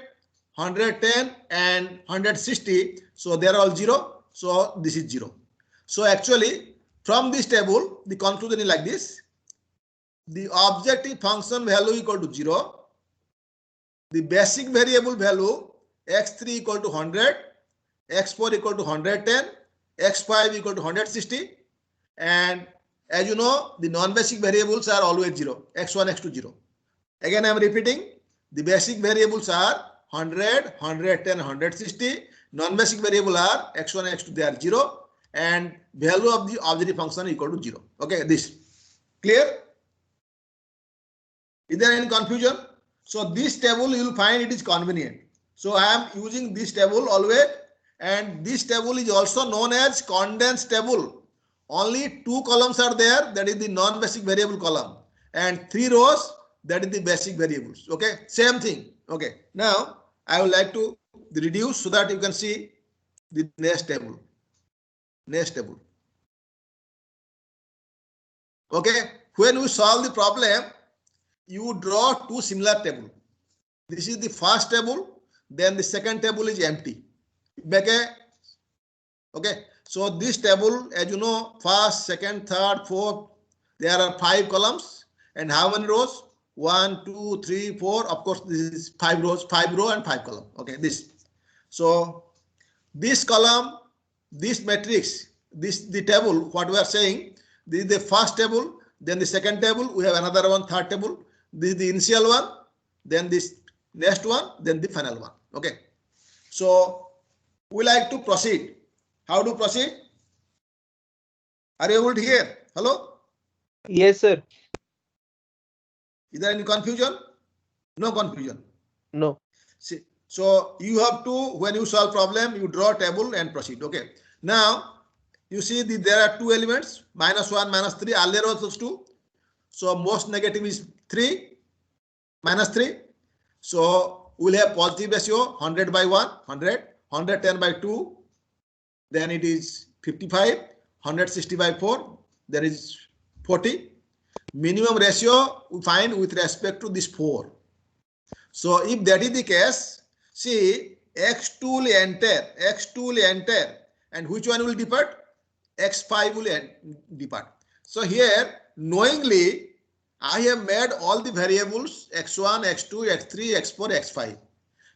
110 and 160. So they are all 0. So this is 0. So actually, from this table, the conclusion is like this. The objective function value equal to 0. The basic variable value x3 equal to 100, x4 equal to 110, x5 equal to 160. And as you know, the non-basic variables are always 0, x1, x2, 0. Again, I am repeating, the basic variables are 100, 110, 160. Non-basic variable are x1, x2, they are 0. And value of the objective function equal to 0. Okay, this. Clear? Is there any confusion? So this table you will find it is convenient. So I am using this table always. And this table is also known as condensed table. Only 2 columns are there, that is the non-basic variable column, and 3 rows, that is the basic variables. Okay, same thing. Okay, now I would like to reduce so that you can see the next table. Next table. Okay, when we solve the problem, you draw 2 similar tables. This is the first table, then the second table is empty. Okay, so this table, as you know, first, second, third, fourth, there are 5 columns. And how many rows? 1, 2, 3, 4. Of course, this is 5 rows, 5 row and 5 column. Okay, this. So this column, this matrix, the table, what we are saying, this is the first table, then the second table, we have another one, third table. This is the initial one, then this next one, then the final one. Okay. So we like to proceed. How to proceed? Are you able to hear? Hello? Yes, sir. Is there any confusion? No confusion. No. See, so you have to, when you solve problem, you draw a table and proceed. Okay. Now you see there are 2 elements, minus 1, minus 3. Earlier also 2. So most negative is 3, minus 3. So we'll have positive ratio 100 by 1, 100, 110 by 2. Then it is 55, 160 by 4, there is 40. Minimum ratio we find with respect to this 4. So if that is the case, see, x2 will enter, and which one will depart? X5 will depart. So here, knowingly, I have made all the variables x1, x2, x3, x4, x5.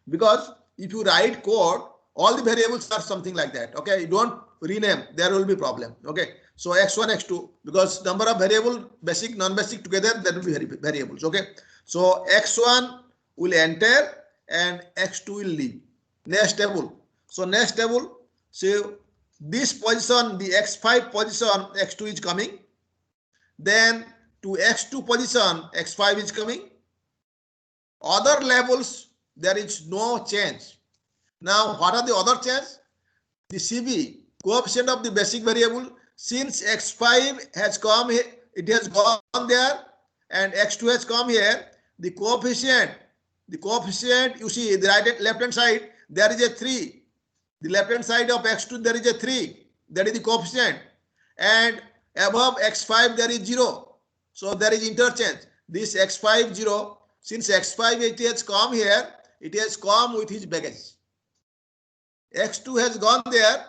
Because if you write code, all the variables are something like that. Okay, you don't rename, there will be problem. Okay, so x1, x2, because number of variable, basic, non-basic together, there will be variables. Okay, so x1 will enter and x2 will leave. Next table. So next table, so this position, the x5 position, x2 is coming. Then to x2 position, x5 is coming. Other levels, there is no change. Now, what are the other changes? The CB, coefficient of the basic variable, since x5 has come here, it has gone there, and x2 has come here, the coefficient, you see the right left hand side, there is a 3. The left hand side of x2, there is a 3. That is the coefficient. And above x5, there is 0. So there is interchange. This x5, 0. Since x5 it has come here, it has come with his baggage. X2 has gone there.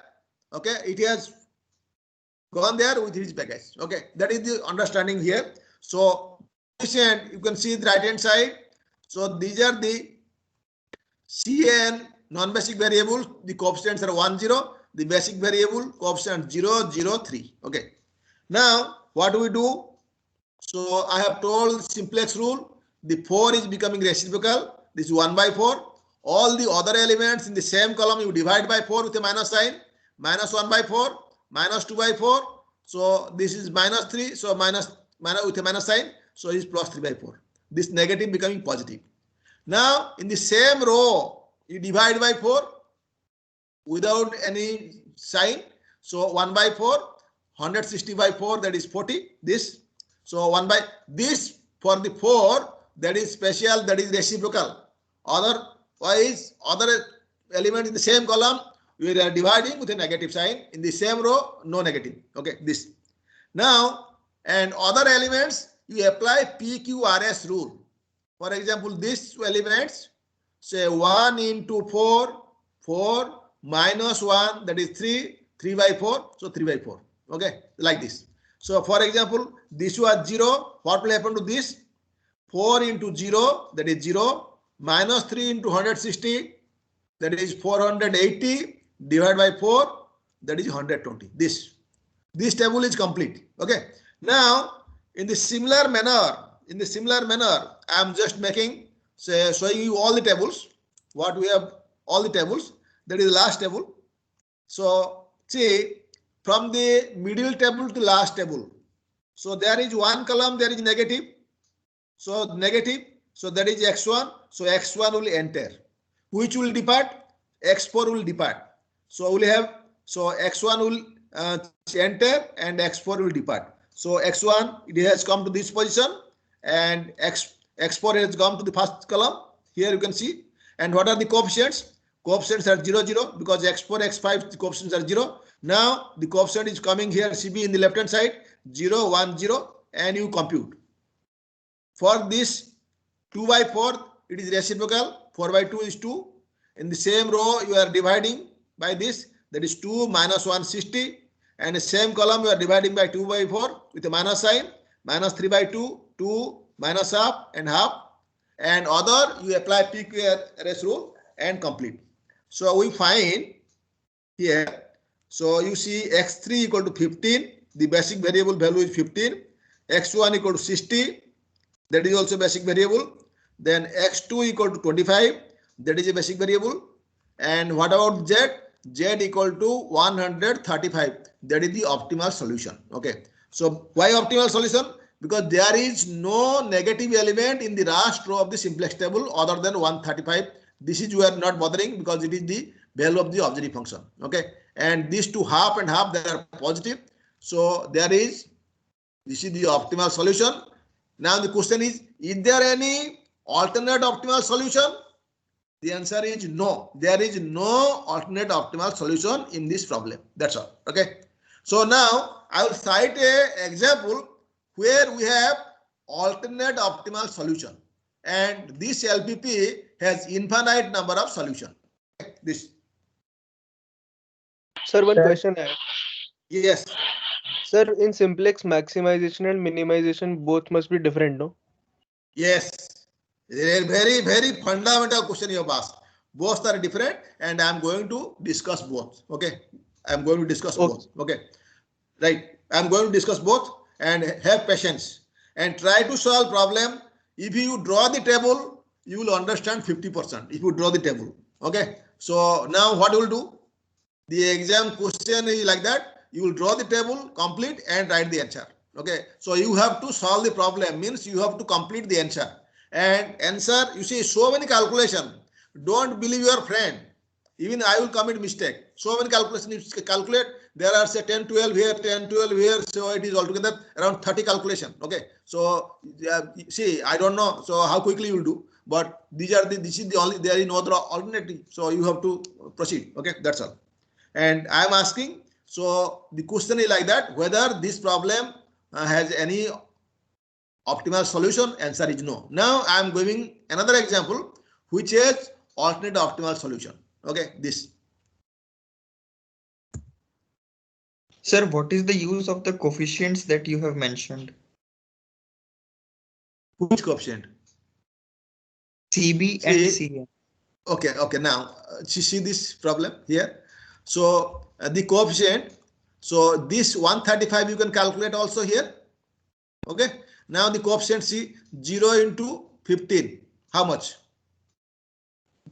Okay, it has gone there with his baggage. Okay, that is the understanding here. So coefficient, you can see the right hand side. So these are the CN non-basic variables. The coefficients are 1, 0. The basic variable coefficient 0, 0, 3. Okay. Now what do we do? So I have told simplex rule. The 4 is becoming reciprocal. This is 1 by 4. All the other elements in the same column you divide by 4 with a minus sign. Minus 1 by 4, minus 2 by 4. So this is minus 3. So minus with a minus sign. So it is plus 3 by 4. This negative becoming positive. Now in the same row, you divide by 4 without any sign. So 1 by 4, 160 by 4, that is 40. This. So 1 by this for the 4, that is special, that is reciprocal. Otherwise, other element in the same column, we are dividing with a negative sign. In the same row, no negative. Okay, this. Now, and other elements, you apply PQRS rule. For example, these elements, say 1 into 4, 4 minus 1, that is 3, 3 by 4, so 3 by 4. Okay, like this. So, for example, this was 0. What will happen to this? 4 into 0, that is 0, minus 3 into 160, that is 480, divided by 4, that is 120. This table is complete. Okay. Now, in the similar manner, I am just making, say, showing you all the tables. What we have, all the tables. That is the last table. So, see, from the middle table to last table. So, there is one column, there is negative. So, negative. So, that is x1. So, x1 will enter. Which will depart? x4 will depart. So, we will have, so x1 will enter and x4 will depart. So, x1, it has come to this position and x4 has come to the first column. Here you can see. And what are the coefficients? Coefficients are 0, 0 because x4, x5, the coefficients are 0. Now, the coefficient is coming here, CB in the left hand side, 0, 1, 0, and you compute. For this 2 by 4, it is reciprocal. 4 by 2 is 2. In the same row, you are dividing by this. That is 2 minus 160. And the same column, you are dividing by 2 by 4 with a minus sign. Minus 3 by 2, 2 minus half and half. And other, you apply PQRS rule and complete. So we find here. So you see x3 equal to 15. The basic variable value is 15. x1 equal to 60. That is also basic variable. Then x2 equal to 25. That is a basic variable. And what about z? Z equal to 135. That is the optimal solution. Okay. So why optimal solution? Because there is no negative element in the last row of the simplex table other than 135. This is, we are not bothering because it is the value of the auxiliary function. Okay. And these two half and half, they are positive. So there is, this is the optimal solution. Now the question is there any alternate optimal solution? The answer is no. There is no alternate optimal solution in this problem. That's all. Okay. So now I will cite an example where we have alternate optimal solution. And this LPP has infinite number of solutions. This. Sir, one question I have. Yes. Sir, in simplex, maximization and minimization both must be different, no? Yes. A very, very fundamental question you have asked. Both are different and I am going to discuss both. Okay. I am going to discuss both. Okay. Right. I am going to discuss both and have patience and try to solve problem. If you draw the table, you will understand 50%. If you draw the table. Okay. So now what you will do? The exam question is like that. You will draw the table, complete and write the answer. Okay. So you have to solve the problem, means you have to complete the answer. And answer, you see so many calculation. Don't believe your friend. Even I will commit mistake. So many calculations you calculate. There are say 10, 12 here, 10, 12 here. So it is altogether around 30 calculation. Okay. So see, I don't know. So how quickly you will do. But this is the only, there is no other alternative. So you have to proceed. Okay. That's all. And I am asking, so the question is like that, whether this problem has any optimal solution. Answer is no. Now I am giving another example, which is alternate optimal solution. Okay, this. Sir, what is the use of the coefficients that you have mentioned? Which coefficient? CB and CN. Okay. Now see this problem here. So the coefficient. So this 135 you can calculate also here. Okay. Now the coefficient see 0 into 15. How much?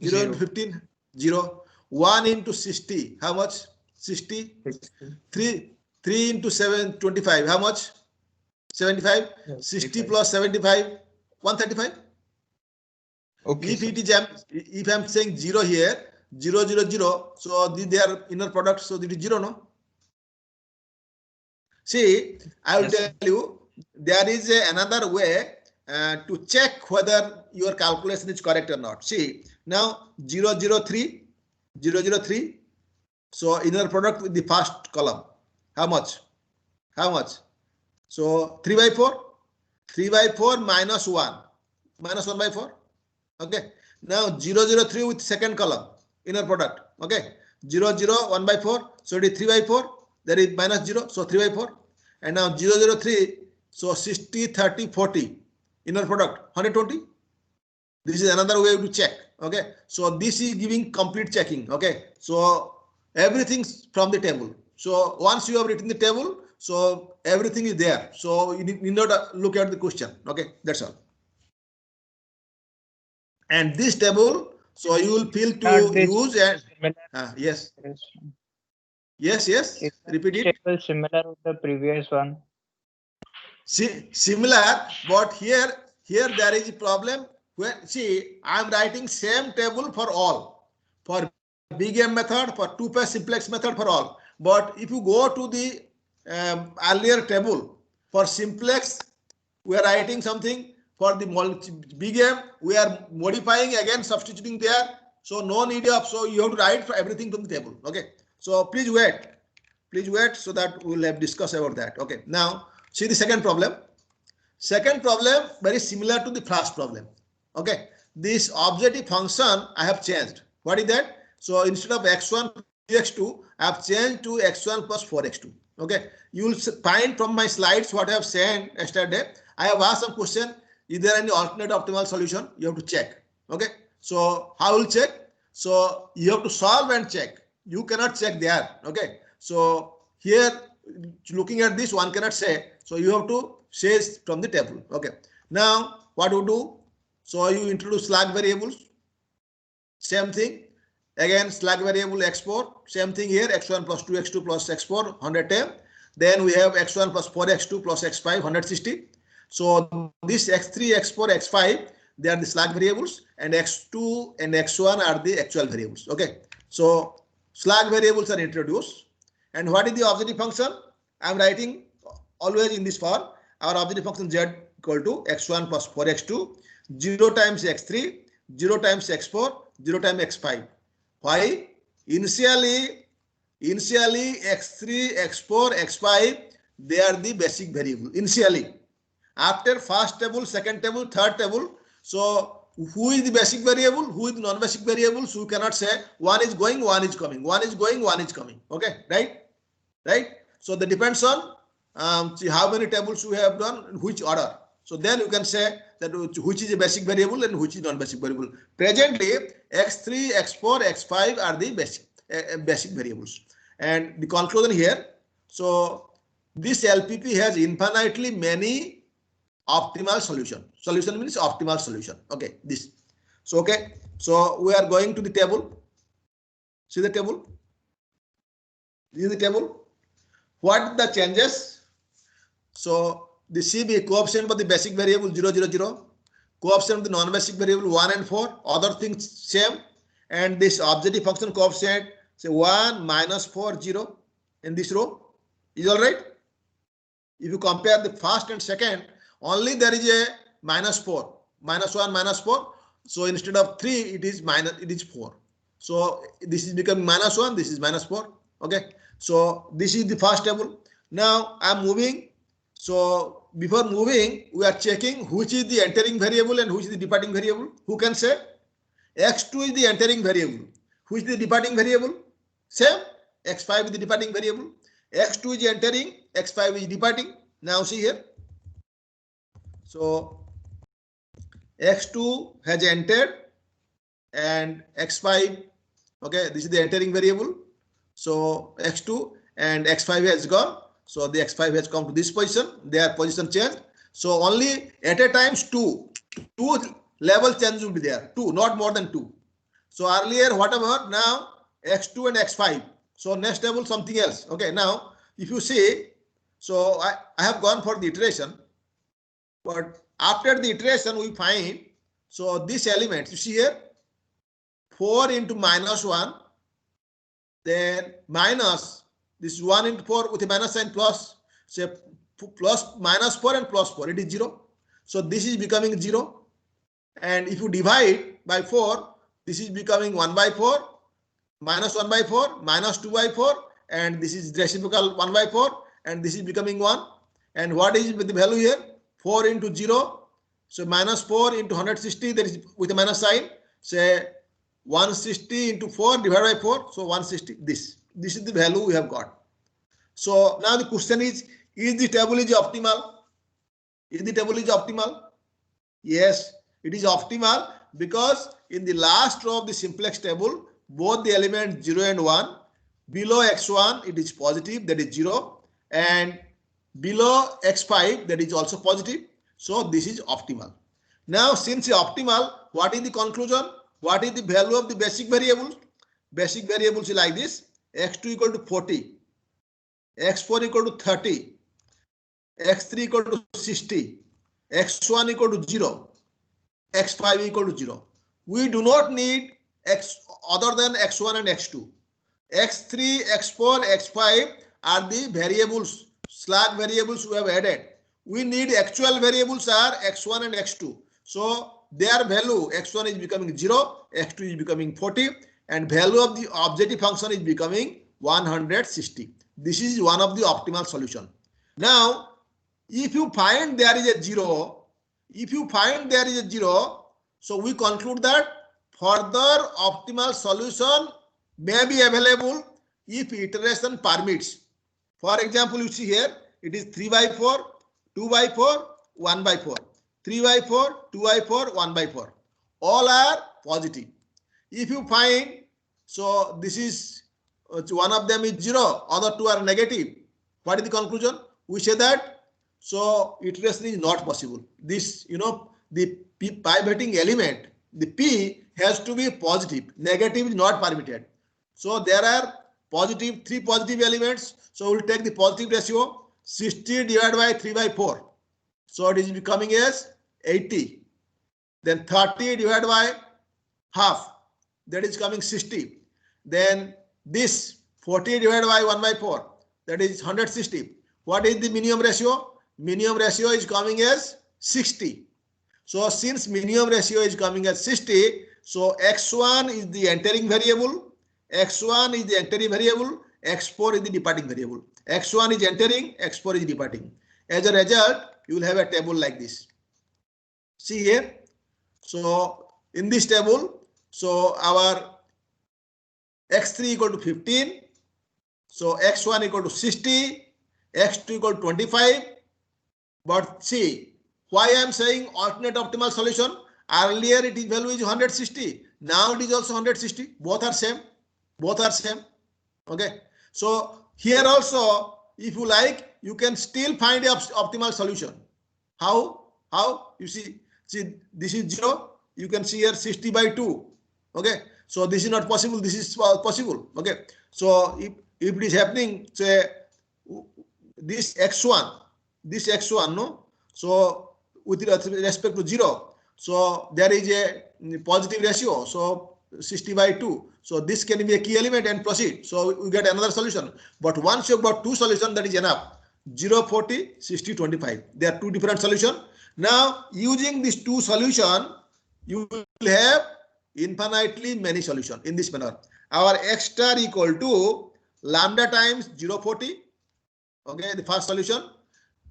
0 into 15. 0. 1 into 60. How much? 60. 3 into 7, 25. How much? 75. 60 plus 75. 135. Okay, If sir. it is if I'm saying 0 here, 0, 0, 0, so their inner product, so it is 0, no? See, I will Yes, sir. tell you, there is another way to check whether your calculation is correct or not. See, now 0, 0, 3, 0, 0, 3. So inner product with the first column. How much? How much? So 3 by 4. 3 by 4 minus 1. Minus 1 by 4. Okay. Now 0, 0, 3 with second column. Inner product. Okay. 0, 0, 1 by 4. So it is 3 by 4. There is minus 0. So 3 by 4. And now 0, 0, 3. So 60, 30, 40. Inner product 120. This is another way to check. Okay. So this is giving complete checking. Okay. So everything from the table. So once you have written the table, so everything is there. So you need not look at the question. Okay. That's all. And this table, so you will feel to use and yes. Yes. Is Repeat this it. table similar with the previous one? See, similar, but here there is a problem. When see, I am writing same table for all, for big M method, for two-phase simplex method, for all. But if you go to the earlier table for simplex, we are writing something. For the big M, we are modifying again, substituting there. So no need of, so you have to write for everything from the table. Okay. So please wait so that we will have discuss about that. Okay. Now see the second problem. Second problem very similar to the first problem. Okay. This objective function I have changed. What is that? So instead of x1 x2, I have changed to x1 plus 4x2. Okay. You will find from my slides what I have said yesterday. I have asked some question. Is there any alternate optimal solution? You have to check. Okay. So how will check? So you have to solve and check. You cannot check there. Okay. So here, looking at this, one cannot say. So you have to say from the table. Okay. Now what you do? So you introduce slack variables. Same thing. Again, slack variable x4. Same thing here. x1 plus 2x2 plus x4 110. Then we have x1 plus 4x2 plus x5 160. So this x3, x4, x5, they are the slack variables, and x2 and x1 are the actual variables. Okay. So slack variables are introduced. And what is the objective function? I am writing always in this form. Our objective function z equal to x1 plus 4x2, 0 times x3, 0 times x4, 0 times x5. Why? Initially x3, x4, x5, they are the basic variable. Initially. After first table, second table, third table, so who is the basic variable, who is the non-basic variables, we cannot say one is going, one is coming, one is going, one is coming. Okay, right? So that depends on see how many tables we have done, in which order. So then you can say that which is a basic variable and which is non-basic variable. Presently, x3, x4, x5 are the basic variables. And the conclusion here, so this LPP has infinitely many optimal solution. Solution means optimal solution. Okay, this. So okay, so we are going to the table. See the table. This is the table. What the changes? So the CB coefficient for the basic variable 0, 0, 0. Coefficient of the non-basic variable 1 and 4. Other things same. And this objective function coefficient say 1 minus 4 0 in this row. Is all right? If you compare the first and second, only there is a minus 4, minus 1, minus 4. So instead of 3, it is 4. So this is becoming minus 1, this is minus 4. Okay. So this is the first table. Now I am moving. So before moving, we are checking which is the entering variable and which is the departing variable. Who can say? X2 is the entering variable. Which is the departing variable? Same. X5 is the departing variable. X2 is entering, X5 is departing. Now see here. So x2 has entered and x5, okay, this is the entering variable. So x2 and x5 has gone. So the x5 has come to this position. Their position changed. So only at a time two level change will be there. 2, not more than 2. So earlier whatever, now x2 and x5. So next table something else. Okay, now if you see, so I have gone for the iteration. But after the iteration, we find, So this element, you see here, 4 into minus 1, then minus, this is 1 into 4 with a minus sign plus, say plus minus 4 and plus 4, it is 0. So this is becoming 0. And if you divide by 4, this is becoming 1 by 4, minus 1 by 4, minus 2 by 4, and this is reciprocal 1 by 4, and this is becoming 1. And what is the value here? 4 into 0. So minus 4 into 160, that is with a minus sign. Say 160 into 4 divided by 4. So 160, this is the value we have got. So now the question is the table is optimal? Is the table is optimal? Yes, it is optimal because in the last row of the simplex table, both the elements 0 and 1, below x1 it is positive, that is 0, and below x5 that is also positive. So this is optimal. Now since it's optimal, what is the conclusion? What is the value of the basic variables? Basic variables is like this: x2 equal to 40, x4 equal to 30, x3 equal to 60, x1 equal to 0, x5 equal to 0. We do not need x other than x1 and x2. x3, x4, x5 are the variables, slab variables we have added. We need actual variables are x1 and x2. So their value, x1 is becoming 0, x2 is becoming 40, and value of the objective function is becoming 160. This is one of the optimal solution. Now, if you find there is a 0, so we conclude that further optimal solution may be available if iteration permits. For example, you see here, it is 3 by 4, 2 by 4, 1 by 4, 3 by 4, 2 by 4, 1 by 4. All are positive. If you find, so this is, one of them is 0, other two are negative. What is the conclusion? We say that, so iteration is not possible. This, the pivoting element, the P has to be positive. Negative is not permitted. So there are three positive elements. So we'll take the positive ratio, 60 divided by 3 by 4. So it is becoming as 80. Then 30 divided by half, that is coming 60. Then this 40 divided by 1 by 4, that is 160. What is the minimum ratio? Minimum ratio is coming as 60. So since minimum ratio is coming as 60, so x1 is the entering variable, x1 is the entering variable, x4 is the departing variable. X1 is entering, x4 is departing. As a result, you will have a table like this. See here. So in this table, so our x3 equal to 15, so x1 equal to 60, x2 equal to 25. But see, why I am saying alternate optimal solution? Earlier it is value is 160. Now it is also 160. Both are same. Okay. So here also, if you like, you can still find a optimal solution. How? You see this is 0. You can see here 60 by 2. Okay. So this is not possible. This is possible. Okay. So if it is happening, say this x1, no. So with respect to 0, so there is a positive ratio. So 60 by 2. So this can be a key element and proceed. So we get another solution. But once you have got two solutions, that is enough. 0, 40, 60, 25. There are two different solutions. Now using these two solutions, you will have infinitely many solutions in this manner. Our x star equal to lambda times 0, 40. Okay, the first solution,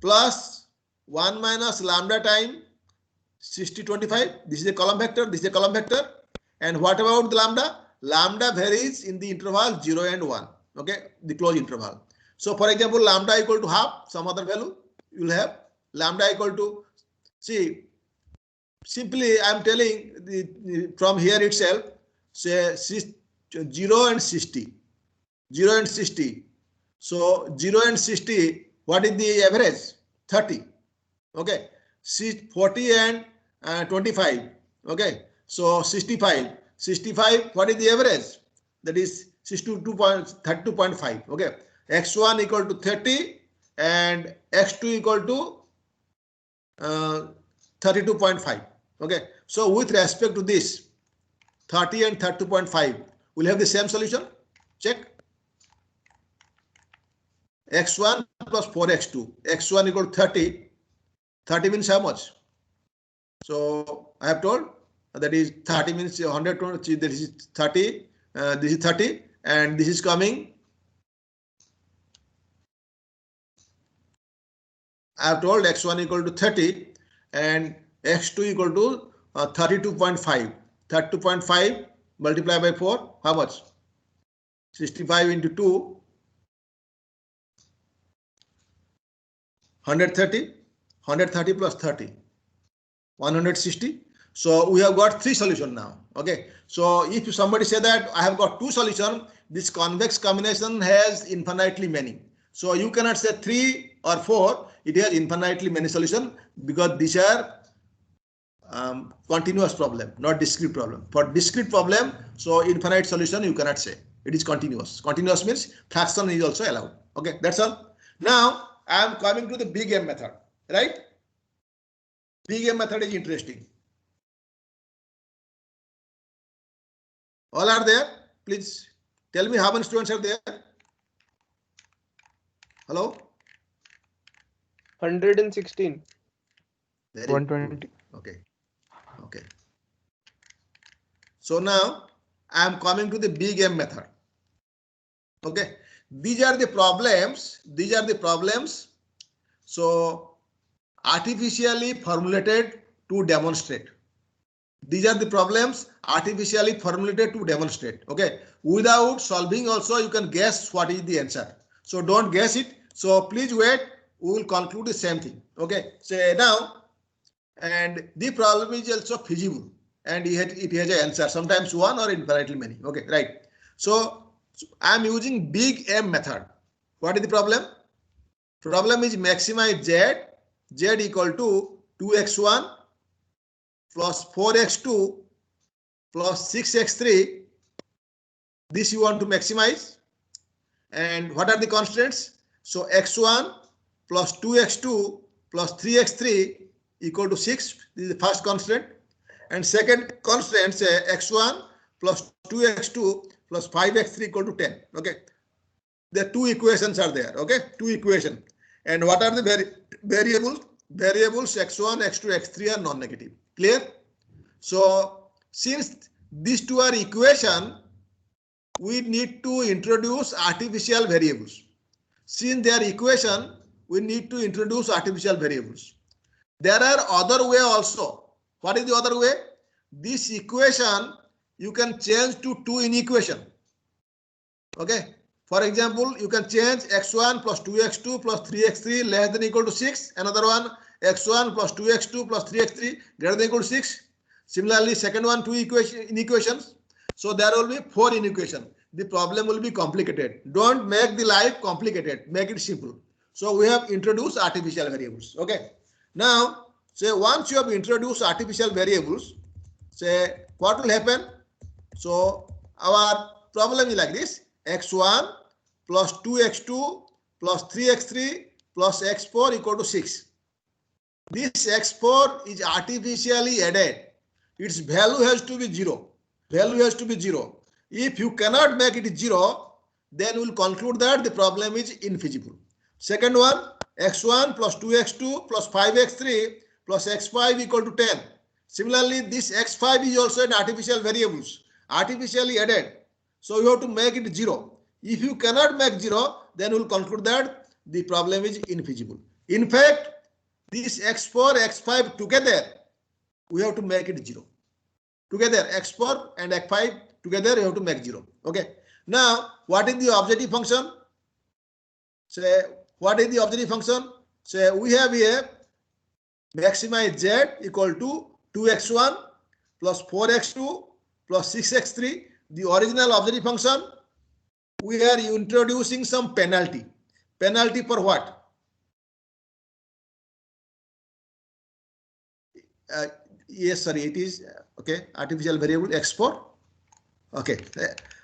plus 1 minus lambda time 60, 25. This is a column vector. This is a column vector. And what about the lambda? Lambda varies in the interval 0 and 1. Okay, the closed interval. So for example, lambda equal to half, some other value you will have. Lambda equal to, see, simply I am telling from here itself, say 0 and 60. 0 and 60. So 0 and 60, what is the average? 30. Okay. 40 and 25. Okay. So 65. 65, what is the average? That is 62.32.5. Okay. X1 equal to 30 and X2 equal to 32.5. Okay, so with respect to this 30 and 32.5, we'll have the same solution. Check. X1 plus 4x2. X1 equal to 30. 30 means how much? So I have told that is 30 means 120. This is 30. This is 30, and this is coming. I have told X1 equal to 30 and X2 equal to 32.5. 32.5 multiplied by 4. How much? 65 into 2. 130. 130 plus 30. 160. So we have got 3 solutions now. Okay. So if somebody say that I have got 2 solutions, this convex combination has infinitely many. So you cannot say 3 or 4. It has infinitely many solutions because these are continuous problem, not discrete problem. For discrete problem, so infinite solution you cannot say. It is continuous. Continuous means fraction is also allowed. Okay, that's all. Now I am coming to the big M method, right? Big M method is interesting. All are there? Please tell me how many students are there. Hello? 116. Very 120. good. Okay. Okay. So now I am coming to the big M method. Okay. These are the problems. These are the problems. So artificially formulated to demonstrate. These are the problems artificially formulated to demonstrate. Okay. Without solving also you can guess what is the answer. So don't guess it. So please wait. We will conclude the same thing. Okay. So now, and the problem is also feasible and it has an answer, sometimes one or infinitely many. Okay, right. So I am using big M method. What is the problem? Problem is maximize z equal to 2x1 plus 4x2 plus 6x3. This you want to maximize. And what are the constants? So x1 plus 2x2 plus 3x3 equal to 6. This is the first constant. And second constant, say x1 plus 2x2 plus 5x3 equal to 10. Okay. The 2 equations are there. Okay. 2 equations. And what are the variables? Variables x1, x2, x3 are non-negative. Clear? So since these 2 are equation, we need to introduce artificial variables. Since they are equation, we need to introduce artificial variables. There are other way also. What is the other way? This equation you can change to 2 in equation. Okay. For example, you can change x1 plus 2x2 plus 3x3 less than equal to 6. Another one, x1 plus 2x2 plus 3x3 greater than equal to 6. Similarly, second one, 2 equations. So there will be 4 in equation. The problem will be complicated. Don't make the life complicated. Make it simple. So we have introduced artificial variables. Okay. Now, say once you have introduced artificial variables, say what will happen? So our problem is like this: x1 plus 2x2 plus 3x3 plus x4 equal to 6. This x4 is artificially added. Its value has to be 0. Value has to be 0. If you cannot make it 0, then we'll conclude that the problem is infeasible. Second one, x1 plus 2x2 plus 5x3 plus x5 equal to 10. Similarly, this x5 is also an artificial variables, artificially added. So you have to make it 0. If you cannot make 0, then we'll conclude that the problem is infeasible. In fact, this x4, x5 together, we have to make it 0. Together, x4 and x5 together, you have to make 0. Okay. Now, what is the objective function? Say, what is the objective function? Say, we have here maximize z equal to 2x1 plus 4x2 plus 6x3. The original objective function, we are introducing some penalty. Penalty for what? Yes, sorry, it is okay. Artificial variable x4. Okay.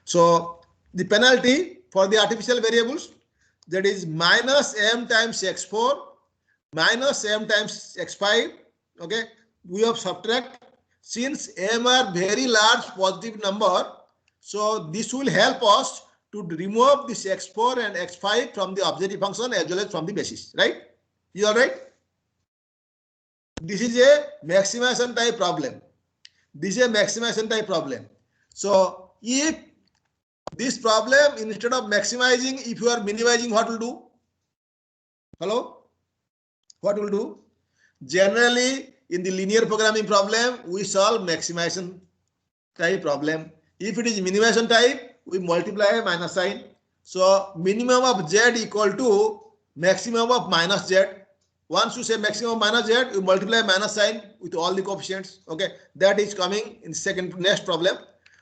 So the penalty for the artificial variables, that is minus m times x4 minus m times x5. Okay. We have subtract since m are very large positive number, so this will help us to remove this x4 and x5 from the objective function as well as from the basis, right? You are right? This is a maximization type problem. This is a maximization type problem. So if this problem, instead of maximizing, if you are minimizing, what will do? Hello? What will do? Generally, in the linear programming problem, we solve maximization type problem. If it is minimization type, we multiply minus sign. So minimum of z equal to maximum of minus z. Once you say maximum of minus z, you multiply minus sign with all the coefficients. Okay, that is coming in next problem.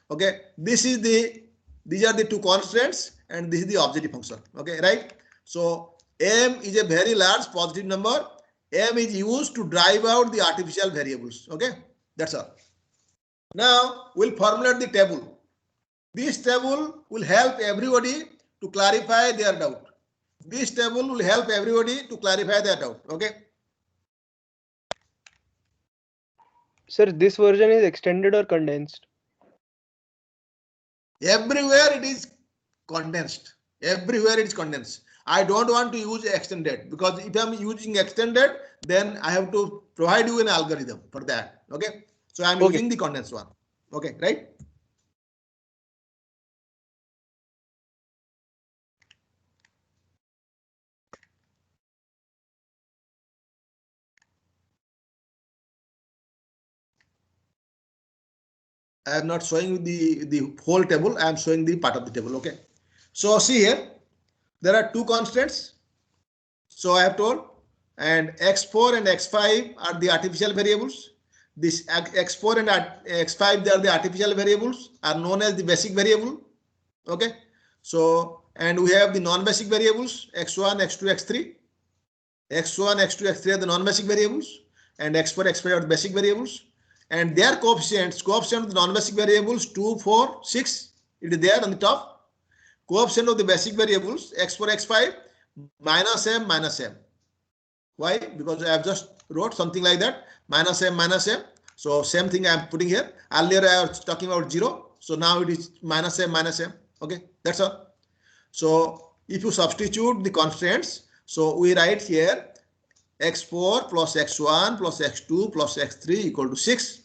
Okay, these are the two constants and this is the objective function. Okay, right? So m is a very large positive number. M is used to drive out the artificial variables. Okay, that's all. Now we'll formulate the table. This table will help everybody to clarify their doubt. This table will help everybody to clarify their doubt. Okay. Sir, this version is extended or condensed? Everywhere it is condensed. Everywhere it is condensed. I don't want to use extended because if I'm using extended, then I have to provide you an algorithm for that. Okay. So I'm using the condensed one. Okay, right? I am not showing the whole table. I am showing the part of the table. Okay. So see here, there are two constants. So I have told, and x4 and x5 are the artificial variables. This x4 and x5, they are the artificial variables, are known as the basic variable. Okay. So, and we have the non-basic variables, x1, x2, x3. x1, x2, x3 are the non-basic variables, and x4, x5 are the basic variables. And their coefficients of the non-basic variables 2, 4, 6, it is there on the top. Coefficient of the basic variables x4, x5 minus m minus m. Why? Because I have just wrote something like that, minus m minus m. So same thing I am putting here. Earlier I was talking about 0. So now it is minus m minus m. Okay, that's all. So if you substitute the constants, so we write here x4 plus x1 plus x2 plus x3 equal to 6.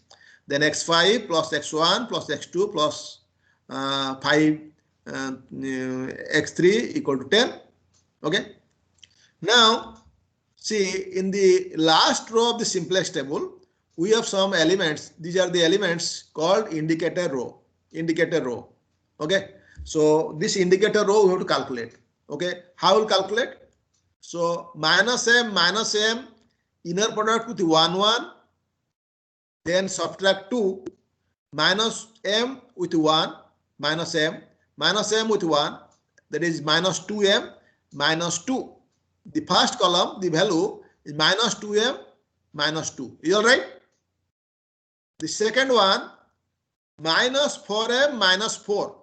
Then x5 plus x1 plus x2 plus 5 x3 equal to 10. Okay. Now, see, in the last row of the simplex table, we have some elements. These are the elements called indicator row. Indicator row. Okay. So this indicator row we have to calculate. Okay. How will calculate? So minus m, inner product with 1, 1, then subtract 2, minus m with 1, minus m with 1, that is minus 2m, minus 2. The first column, the value is minus 2m, minus 2. Is all right? The second one, minus 4m, minus 4.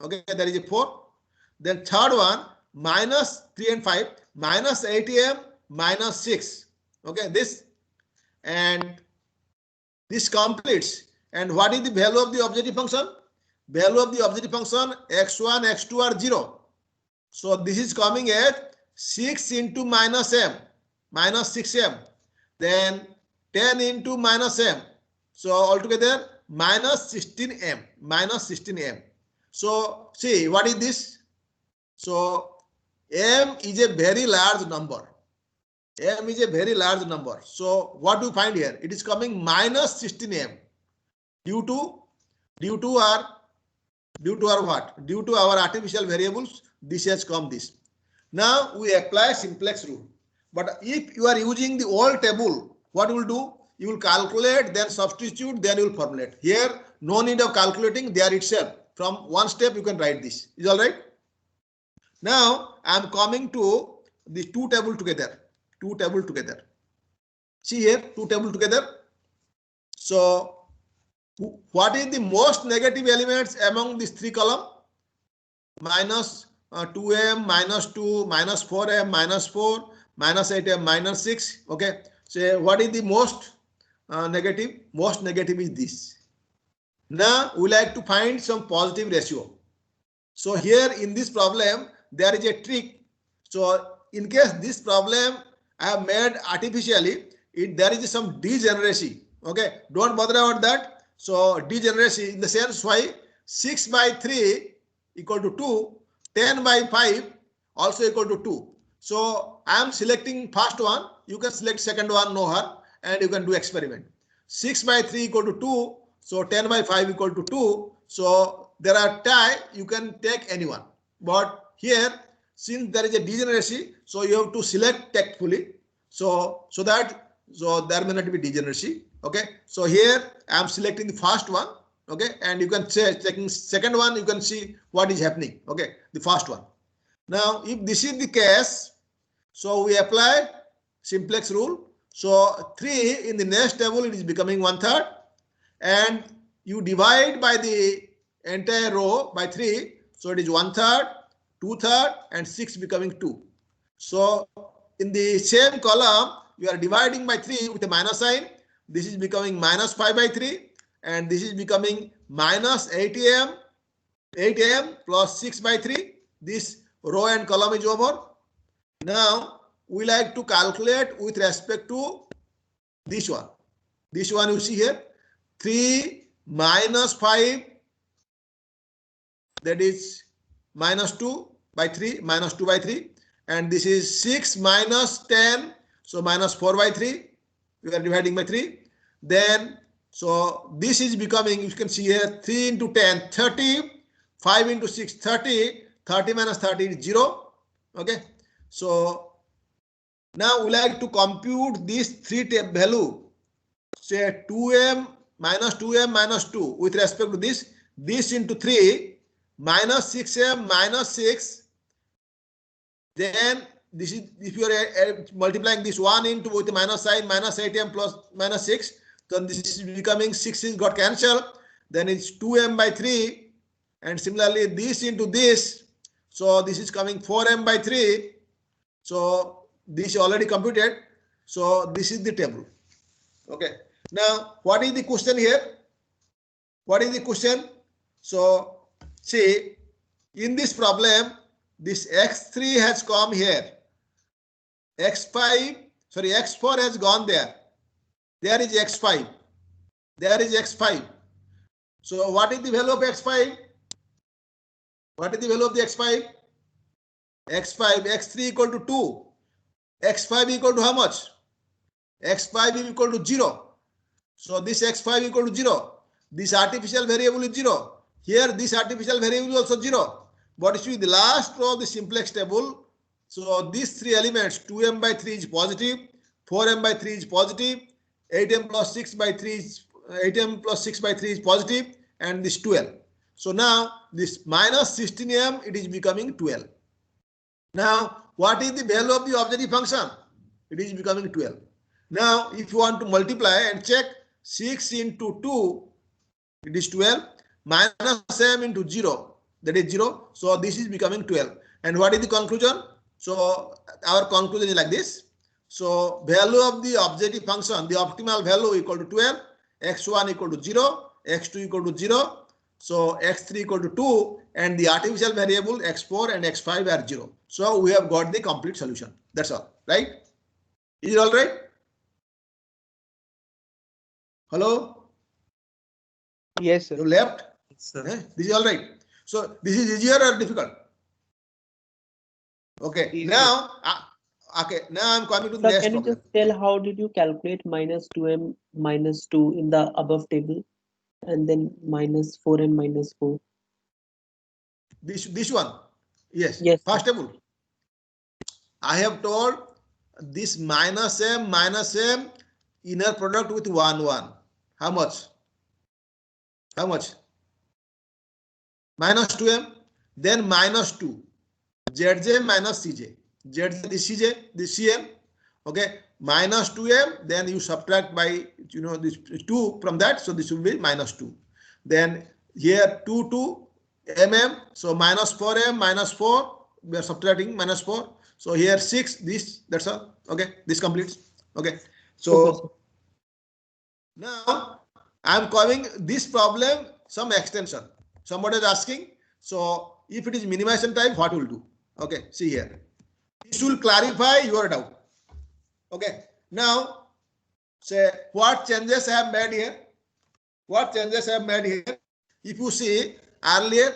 Okay, that is a 4. Then third one, minus 3 and 5, minus 8m, minus 6. Okay, this and this completes. And what is the value of the objective function? Value of the objective function x1, x2 are 0. So this is coming at 6 into minus m, minus 6m. Then 10 into minus m. So altogether minus 16m, minus 16m. So see, what is this? So m is a very large number. M is a very large number. So what do you find here? It is coming minus 16m due to our what? Due to our artificial variables, this has come this. Now we apply simplex rule. But if you are using the old table, what you will do? You will calculate, then substitute, then you will formulate. Here, no need of calculating, there itself. From one step, you can write this. Is all right? Now I am coming to the two table together. Two table together. See here, two table together. So what is the most negative elements among these three column? Minus 2m, minus 2, minus 4m, minus 4, minus 8m, minus 6. Okay. So what is the most negative, most negative is this. Now we like to find some positive ratio. So here in this problem, there is a trick. So in case this problem I have made artificially, there is some degeneracy. Okay, don't bother about that. So degeneracy in the sense why 6 by 3 equal to 2, 10 by 5 also equal to 2. So I am selecting first one. You can select second one, no harm, and you can do experiment. 6 by 3 equal to 2. So 10 by 5 equal to 2. So there are tie, you can take anyone. But here, since there is a degeneracy, so you have to select tactfully. So there may not be degeneracy. Okay. So here I am selecting the first one. Okay. And you can say checking second one, you can see what is happening. Okay. The first one. Now, if this is the case, so we apply simplex rule. So 3 in the next table, it is becoming 1/3. And you divide by the entire row by 3. So it is 1/3, 2/3, and 6 becoming 2. So in the same column, you are dividing by 3 with a minus sign. This is becoming minus 5 by 3. And this is becoming minus 8am plus 6 by 3. This row and column is over. Now we like to calculate with respect to this one. This one you see here. 3 minus 5, that is minus 2 by 3, minus 2 by 3. And this is 6 minus 10, so minus 4 by 3. We are dividing by 3. Then, so this is becoming, you can see here, 3 into 10, 30, 5 into 6, 30, 30 minus 30 is 0. Okay. So now we like to compute this 3 value, say 2m minus 2m minus 2 with respect to this into 3 minus 6m minus 6. Then this is, if you are multiplying this 1 into with the minus sign, minus 8m plus minus 6, then this is becoming 6 is got cancelled. Then it's 2m by 3. And similarly this into this. So this is coming 4m by 3. So this is already computed. So this is the table. Okay. Now, what is the question here? What is the question? So, see, in this problem, this x3 has come here. x4 has gone there. There is x5. There is x5. So, what is the value of x5? What is the value of the x5? x3 equal to 2. x5 equal to how much? x5 is equal to 0. So this x5 equal to 0. This artificial variable is 0. Here this artificial variable is also 0. But if you see the last row of the simplex table, so these 3 elements, 2m by 3 is positive, 4m by 3 is positive, 8m plus 6 by 3 is 8m plus 6 by 3 is positive, and this 12. So now this minus 16m, it is becoming 12. Now what is the value of the objective function? It is becoming 12. Now if you want to multiply and check, 6 into 2, it is 12, minus m into 0, that is 0. So this is becoming 12. And what is the conclusion? So our conclusion is like this. So value of the objective function, the optimal value equal to 12, x1 equal to 0, x2 equal to 0, so x3 equal to 2, and the artificial variable x4 and x5 are 0. So we have got the complete solution. That's all, right? Is it all right? Hello? Yes, sir. You left? Sir. This is all right. So this is easier or difficult? Okay. Easier. Now, okay. Now I'm coming to the Sir, next can you problem. just tell how did you calculate minus 2m minus 2 in the above table and then minus 4m minus 4? This one. Yes. Yes. First table. I have told this minus m inner product with 1 1. How much? How much? Minus 2m. Then minus 2. Zj minus Cj. Zj, this Cj, this Cm. Okay. Minus 2m. Then you subtract by, this 2 from that. So this will be minus 2. Then here 2 mm. So minus 4m minus 4. We are subtracting minus 4. So here 6. This, that's all. Okay. This completes. Okay. So Okay, sir. Now I am calling this problem some extension. Somebody is asking, so if it is minimization type, what will do? Okay, see here. This will clarify your doubt. Okay, now say what changes I have made here. What changes I have made here? If you see earlier,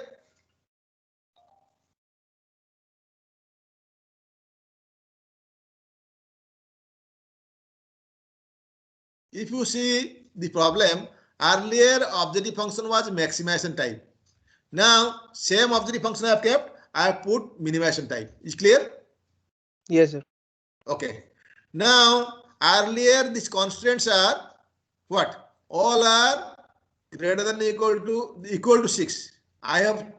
if you see the problem, earlier objective function was maximization type. Now same objective function I have kept, I have put minimization type. Is clear? Yes, sir. Okay. Now earlier these constants are what? All are greater than equal to 6. I have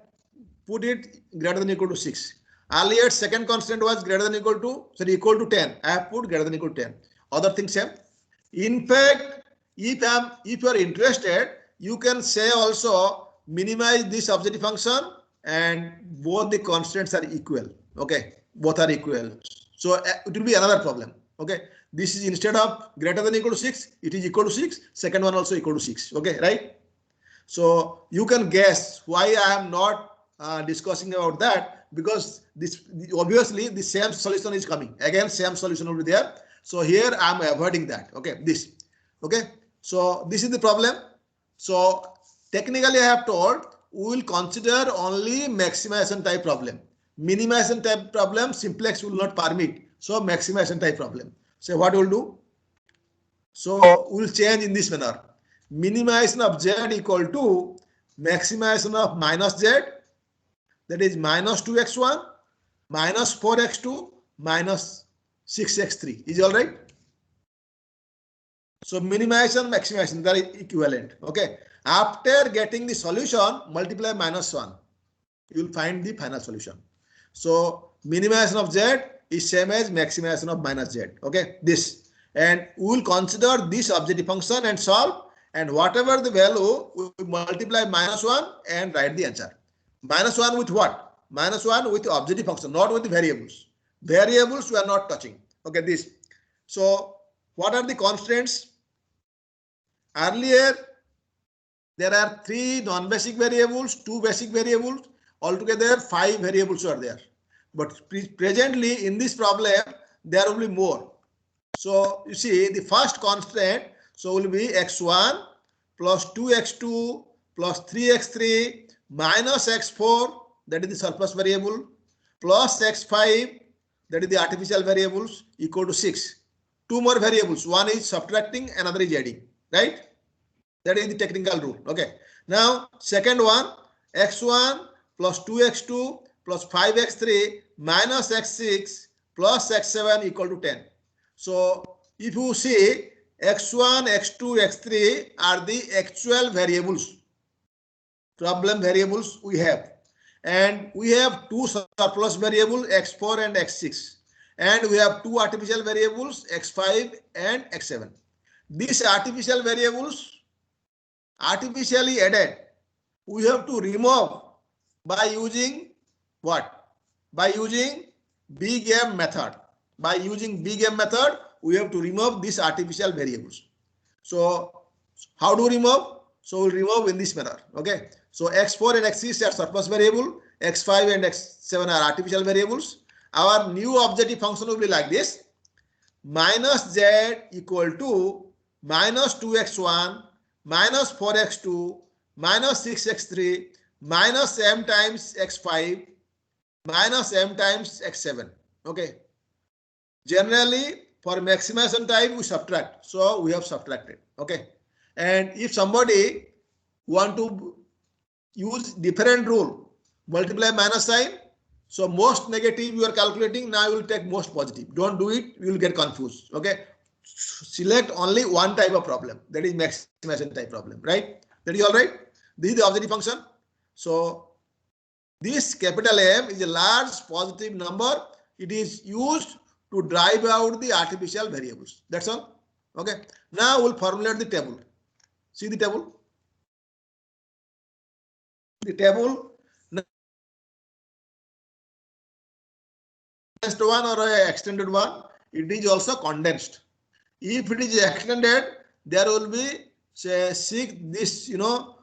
put it greater than equal to 6. Earlier second constant was greater than equal to 10. I have put greater than equal to 10. Other things same. In fact, if you are interested, you can say also minimize this objective function and both the constants are equal. Okay, both are equal. So it will be another problem. Okay, this is instead of greater than equal to 6, it is equal to 6. Second one also equal to 6. Okay, right? So you can guess why I am not discussing about that, because this obviously the same solution is coming again. Same solution will be there. So here I am avoiding that. Okay, this. Okay, so this is the problem. So technically I have told we will consider only maximization type problem. Minimization type problem simplex will not permit. So maximization type problem. So what we will do? So we will change in this manner. Minimization of z equal to maximization of minus z, that is minus 2x1 minus 4x2 minus 6x3 is all right. So minimization, maximization, they are equivalent. Okay. After getting the solution, multiply minus 1. You will find the final solution. So minimization of z is same as maximization of minus z. Okay. This. And we will consider this objective function and solve. And whatever the value, we multiply minus 1 and write the answer. Minus 1 with what? Minus 1 with the objective function, not with the variables. Variables we are not touching. Okay, this. So what are the constants? Earlier, there are 3 non-basic variables, 2 basic variables. Altogether, 5 variables are there. But presently, in this problem, there will be more. So you see, the first constant so will be x1 plus 2x2 plus 3x3 minus x4, that is the surplus variable, plus x5, that is the artificial variables, equal to 6. 2 more variables. One is subtracting, another is adding. Right? That is the technical rule. Okay. Now, second one, x1 plus 2x2 plus 5x3 minus x6 plus x7 equal to 10. So, if you see x1, x2, x3 are the actual variables, problem variables we have. And we have 2 surplus variables, x4 and x6. And we have 2 artificial variables, x5 and x7. These artificial variables artificially added, we have to remove by using what? By using big M method. By using big M method, we have to remove these artificial variables. So how do we remove? So we'll remove in this manner. Okay. So x4 and x6 are surplus variable, x5 and x7 are artificial variables. Our new objective function will be like this: minus z equal to minus 2x1 minus 4x2 minus 6x3 minus m times x5 minus m times x7. Okay. Generally, for maximization type, we subtract. So we have subtracted. Okay. And if somebody want to use different rule, multiply minus sign. So most negative you are calculating, now you will take most positive. Don't do it, you will get confused. Okay. Select only one type of problem, that is maximization type problem, right? That is all right. This is the objective function. So this capital M is a large positive number. It is used to drive out the artificial variables. That's all. Okay. Now we'll formulate the table. See the table. The table. Condensed one or extended one. It is also condensed. If it is extended, there will be say 6, this,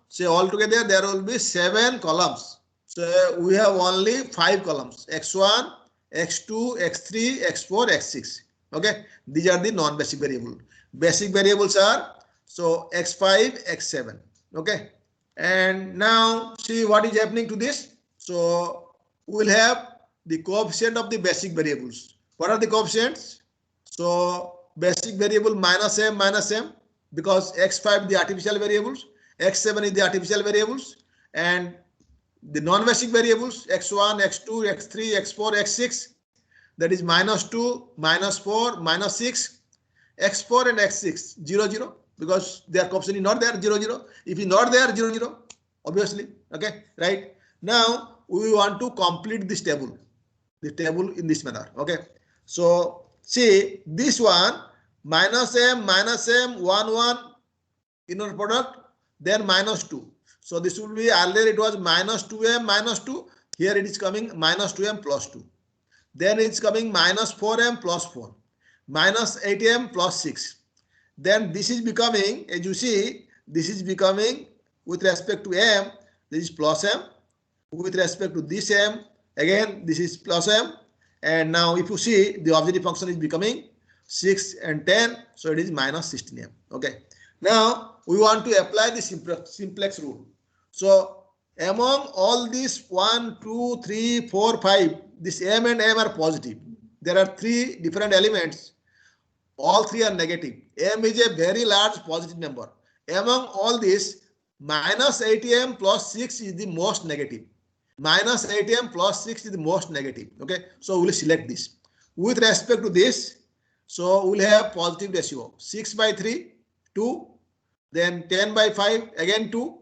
say altogether there will be 7 columns. So we have only 5 columns, x1, x2, x3, x4, x6. Okay, these are the non-basic variables. Basic variables are so x5, x7. Okay, and now see what is happening to this. So we will have the coefficient of the basic variables. What are the coefficients? So basic variable minus m, because x5 the artificial variables, x7 is the artificial variables, and the non-basic variables x1, x2, x3, x4, x6, that is -2, -4, -6, x4 and x6, 0, 0, because their coefficient is not there, 0, 0. If it's not there, 0, 0, obviously. Okay, right. Now we want to complete this table, the table in this manner. Okay, so see this one, -m, -m, 1, 1, inner product, then -2. So this will be, earlier it was -2m, -2. Here it is coming -2m plus 2. Then it's coming -4m plus 4, -8m plus 6. Then this is becoming, as you see, this is becoming with respect to m, this is plus m. With respect to this m, again this is plus m. And now if you see, the auxiliary function is becoming 6 and 10, so it is -16m. Okay. Now we want to apply the simplex rule. So among all these 1, 2, 3, 4, 5, this m and m are positive. There are 3 different elements. All 3 are negative. M is a very large positive number. Among all this, -8m plus 6 is the most negative. -8m plus 6 is the most negative. Okay, so we'll select this. With respect to this, so we'll have positive ratio 6/3, 2, then 10/5, again 2.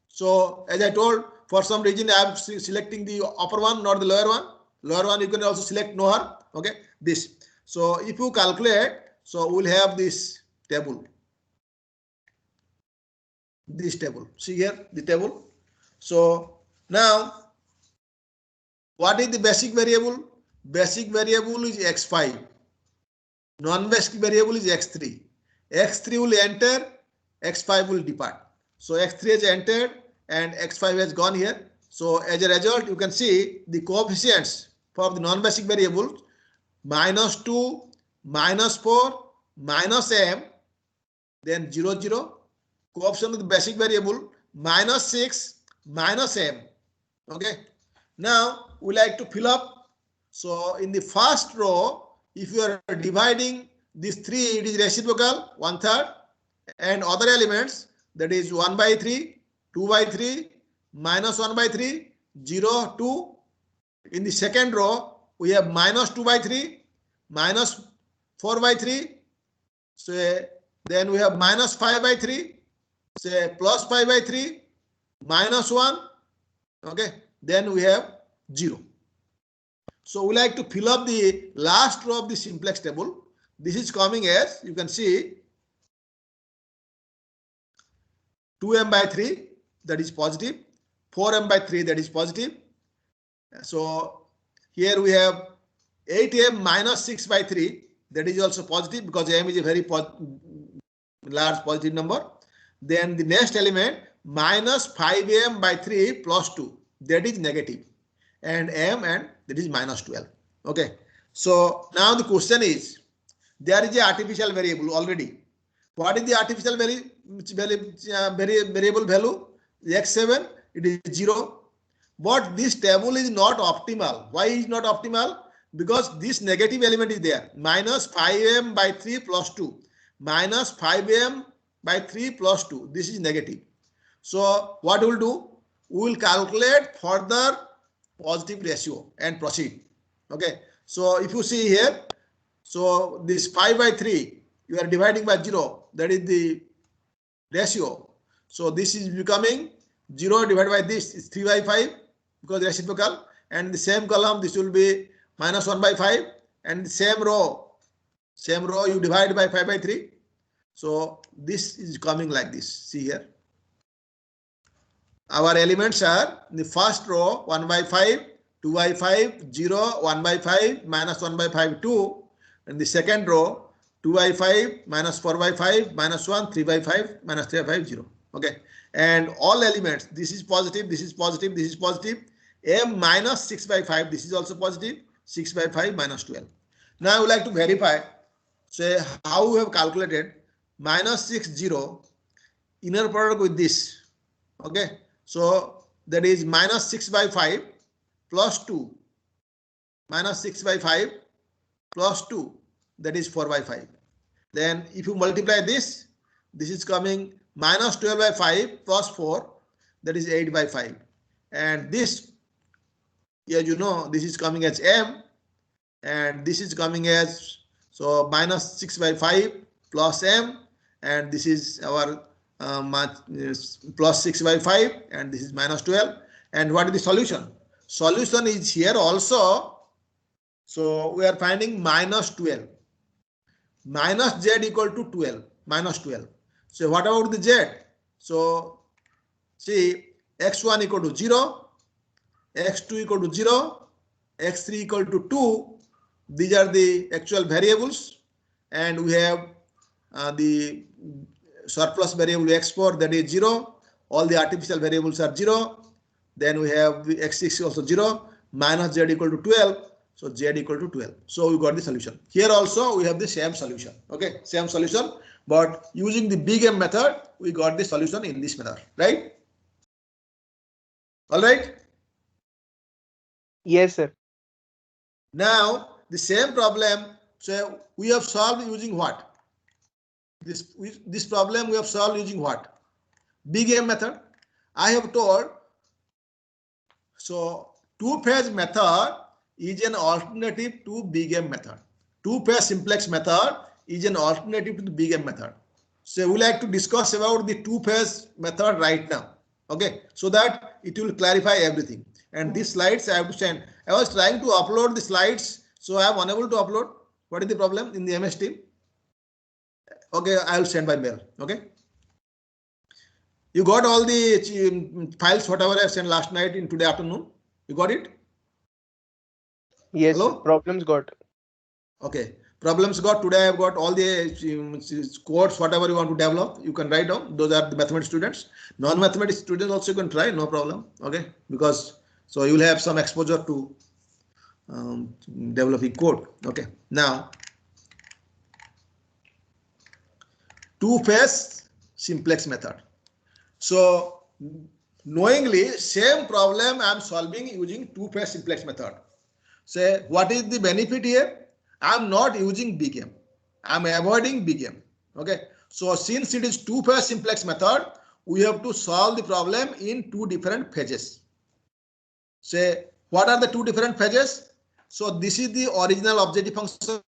So as I told, for some reason I am selecting the upper one, not the lower one. Lower one you can also select no harm. Okay, this. So if you calculate, so we'll have this table. This table. See here the table. So now, what is the basic variable? Basic variable is x5. Non-basic variable is x3. x3 will enter, x5 will depart. So x3 has entered and x5 has gone here. So as a result, you can see the coefficients for the non-basic variables: -2, -4, -m, then 0, 0. Coefficient of the basic variable -6, -m. Okay. Now we like to fill up. So in the first row, if you are dividing these 3, it is reciprocal, 1/3, and other elements, that is 1/3, 2/3, -1/3, 0, 2. In the second row, we have -2/3, -4/3. So then we have -5/3, say +5/3, -1. Okay, then we have 0. So we like to fill up the last row of the simplex table. This is coming as, you can see, 2m/3, that is positive, 4m/3, that is positive. So here we have 8m minus 6/3, that is also positive, because m is a very large positive number. Then the next element, minus 5m/3 plus 2, that is negative, and m, and that is -12. Okay. So now the question is, there is a artificial variable already. What is the artificial variable value? x7, it is 0. But this table is not optimal. Why is not optimal? Because this negative element is there. -5m/3 plus 2. -5m/3 plus 2. This is negative. So what we will do? We will calculate further positive ratio and proceed. Okay. So if you see here, so this 5/3, you are dividing by 0. That is the ratio. So this is becoming 0 divided by this is 3/5, because reciprocal, and the same column, this will be -1/5, and the same row you divide by 5/3. So this is coming like this. See here. Our elements are in the first row 1/5, 2/5, 0, 1/5, -1/5, 2. And the second row 2 by 5 minus 4 by 5 minus 1, 3 by 5 minus 3 by 5, 0. Okay. And all elements, this is positive, this is positive, this is positive. M minus 6 by 5, this is also positive. 6 by 5 minus 12. Now I would like to verify, say how we have calculated minus 6, 0 inner product with this. Okay. So that is minus 6 by 5 plus 2 minus 6 by 5 plus 2, that is 4 by 5. Then if you multiply this, this is coming minus 12 by 5 plus 4, that is 8 by 5. And this, as you know, this is coming as M, and this is coming as, so minus 6 by 5 plus M, and this is our plus 6 by 5, and this is minus 12. And what is the solution? Solution is here also. So we are finding minus 12. Minus Z equal to 12. Minus 12. So what about the Z? So see, x1 equal to 0, x2 equal to 0, x3 equal to 2. These are the actual variables, and we have the surplus variable x4, that is 0. All the artificial variables are 0. Then we have the x6 also 0. Minus Z equal to 12. So Z equal to 12. So we got the solution. Here also we have the same solution. Okay, same solution. But using the big M method, we got the solution in this manner, right? All right. Yes, sir. Now the same problem. So we have solved using what? This problem we have solved using what? Big M method. I have told. So two-phase method is an alternative to big M method. Two-phase simplex method is an alternative to the big M method. So we like to discuss about the two-phase method right now. Okay, so that it will clarify everything. And these slides I have to send. I was trying to upload the slides, so I am unable to upload. What is the problem in the MS team? Okay, I will send by mail. Okay. You got all the files, whatever I sent last night in today afternoon. You got it? Yes, Hello? sir. Problems got. Okay. Problems got today. I've got all the codes, whatever you want to develop. You can write down. Those are the mathematics students. Non-mathematics students also you can try. No problem. Okay. Because so you will have some exposure to developing code. Okay. Now, two-phase simplex method. So knowingly, same problem I am solving using two-phase simplex method. Say, what is the benefit here? I am not using big M. I am avoiding big M. Okay. So since it is two-phase simplex method, we have to solve the problem in two different phases. Say, what are the two different phases? So this is the original objective function.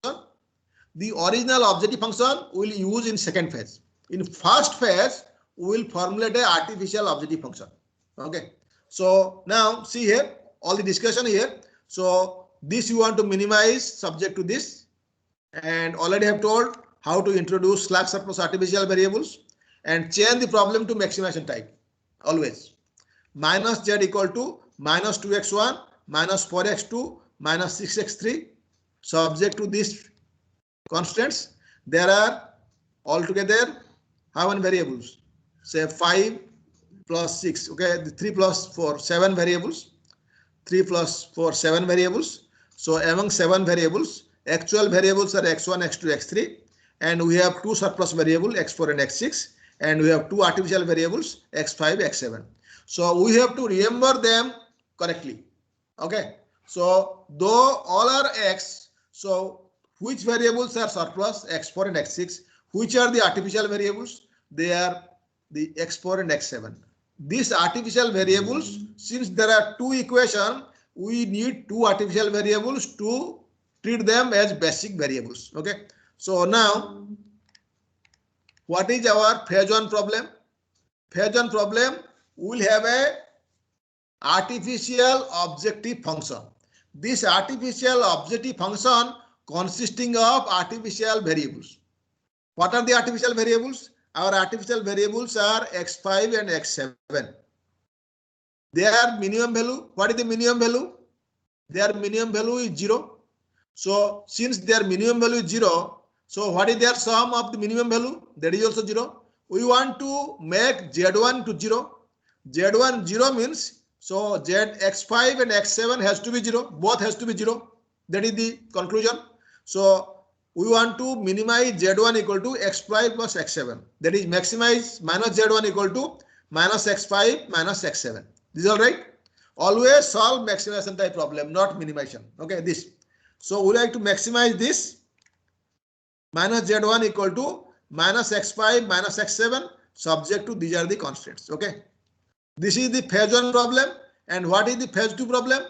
The original objective function we will use in second phase. In first phase, we will formulate an artificial objective function. Okay. So now see here, all the discussion here. So this you want to minimize subject to this, and already have told how to introduce slack surplus artificial variables and change the problem to maximization type. Always minus Z equal to minus 2x1 minus 4x2 minus 6x3 subject to these constants. There are altogether how many variables? Say 5 plus 6. Okay, the 3 plus 4, 7 variables. 3 plus 4, 7 variables. So among 7 variables, actual variables are x1, x2, x3, and we have two surplus variables x4 and x6, and we have two artificial variables x5, x7. So we have to remember them correctly. Okay. So though all are x, so which variables are surplus? X4 and x6. Which are the artificial variables? They are the x4 and x7. These artificial variables, since there are two equations, we need two artificial variables to treat them as basic variables. Okay. So now, what is our phase one problem? Phase one problem, we will have a artificial objective function. This artificial objective function consisting of artificial variables. What are the artificial variables? Our artificial variables are x5 and x7. Their minimum value, what is the minimum value? Their minimum value is 0. So since their minimum value is 0, So what is their sum of the minimum value? That is also 0. We want to make Z1 to 0. Z1 0 means, so Z x5 and x7 has to be 0. Both has to be 0. That is the conclusion. So we want to minimize Z1 equal to x5 plus x7. That is maximize minus Z1 equal to minus x5 minus x7. This is all right. Always solve maximization type problem, not minimization. Okay, this. So we like to maximize this. Minus Z1 equal to minus x5 minus x7 subject to these are the constraints. Okay. This is the phase 1 problem. And what is the phase 2 problem?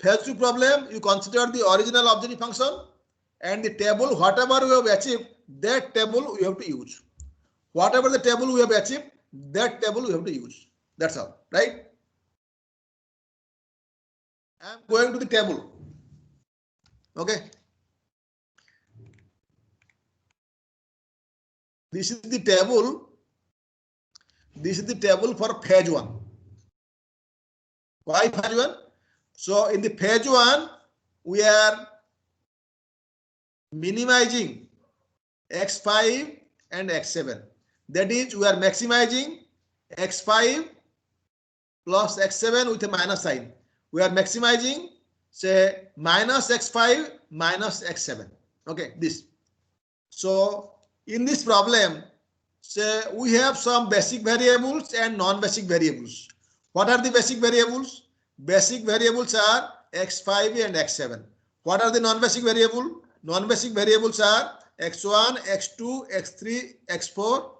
Phase 2 problem, you consider the original objective function and the table, whatever we have achieved, that table we have to use. Whatever the table we have achieved, that table we have to use. That's all, right? I am going to the table. Okay. This is the table. This is the table for phase 1. Why phase 1? So in the phase 1, we are minimizing x5 and x7. That is, we are maximizing x5 plus x7 with a minus sign. We are maximizing, say, minus x5 minus x7. Okay, this. So in this problem, say we have some basic variables and non-basic variables. What are the basic variables? Basic variables are x5 and x7. What are the non-basic variables? Non-basic variables are x1, x2, x3, x4,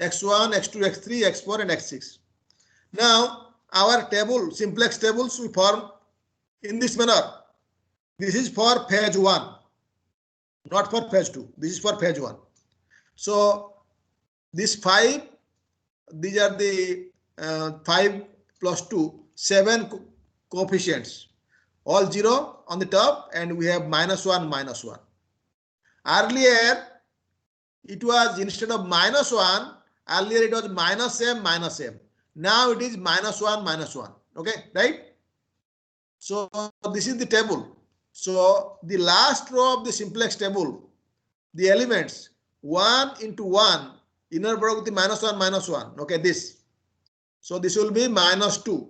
x1, x2, x3, x4, and x6. Now, our table, simplex tables, we form in this manner. This is for phase 1, not for phase 2. This is for phase 1. So, this 5, these are the 5 plus 2, 7 coefficients. All 0 on the top, and we have minus 1, minus 1. Earlier, it was instead of minus 1, earlier it was minus m, minus m. Now it is minus 1, minus 1. Okay, right? So this is the table. So the last row of the simplex table, the elements 1 into 1, inner product with the minus 1, minus 1. Okay, this. So this will be minus 2.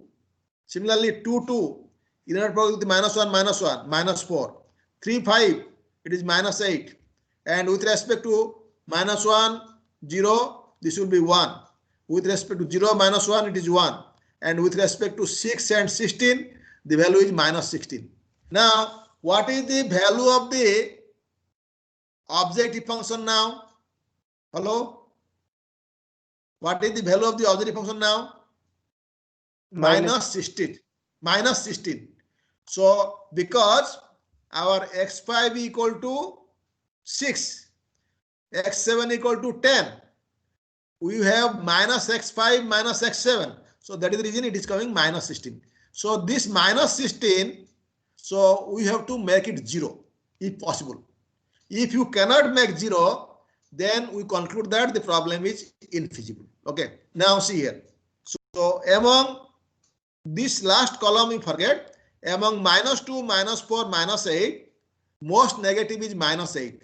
Similarly, 2, 2, inner product with the minus 1, minus 1, minus 4. 3, 5, it is minus 8. And with respect to minus 1, 0, this will be 1. With respect to 0, minus 1, it is 1. And with respect to 6 and 16, the value is minus 16. Now, what is the value of the objective function now? Hello? What is the value of the objective function now? Minus 16. Minus 16. So, because our x5 equal to 6, x7 equal to 10, we have minus x5 minus x7. So that is the reason it is coming minus 16. So this minus 16, so we have to make it 0 if possible. If you cannot make 0, then we conclude that the problem is infeasible. Okay, now see here. So among this last column, we forget, among minus 2, minus 4, minus 8, most negative is minus 8.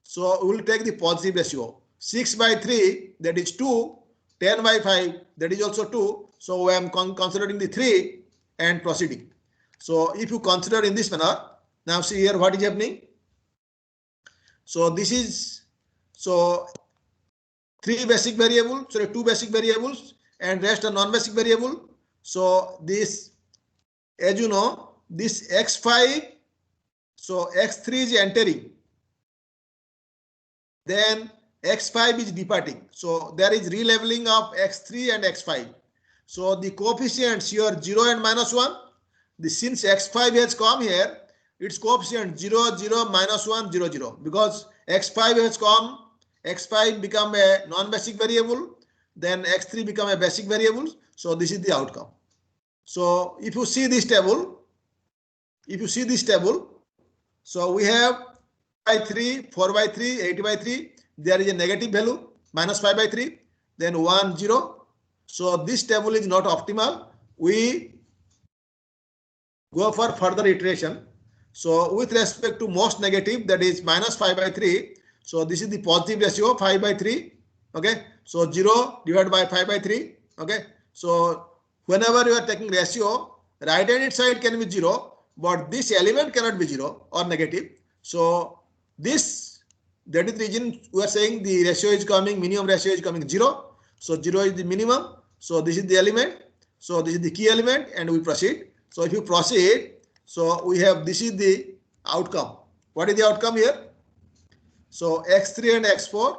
So we will take the positive ratio. 6 by 3, that is 2. 10 by 5, that is also 2. So I am considering the 3 and proceeding. So if you consider in this manner, now see here what is happening. So this is, so 3 basic variables, sorry, 2 basic variables and rest are non-basic variable. So this, as you know, this x5, so x3 is entering, then x5 is departing. So there is releveling of x3 and x5. So the coefficients here 0 and minus 1. Since x5 has come here, its coefficient 0, 0, minus 1, 0, 0. Because x5 has come, x5 become a non-basic variable, then x3 become a basic variable. So this is the outcome. So if you see this table, so we have 5 by 3, 4 by 3, 8 by 3. There is a negative value, minus 5 by 3, then 1, 0. So this table is not optimal. We go for further iteration. So with respect to most negative, that is minus 5 by 3. So this is the positive ratio 5 by 3. Okay. So 0 divided by 5 by 3. Okay. So whenever you are taking ratio, right hand side can be 0, but this element cannot be 0 or negative. So that is the reason we are saying the ratio is coming, minimum ratio is coming 0. So 0 is the minimum. So this is the element. So this is the key element, and we proceed. So if you proceed, so we have, this is the outcome. What is the outcome here? So x3 and x4,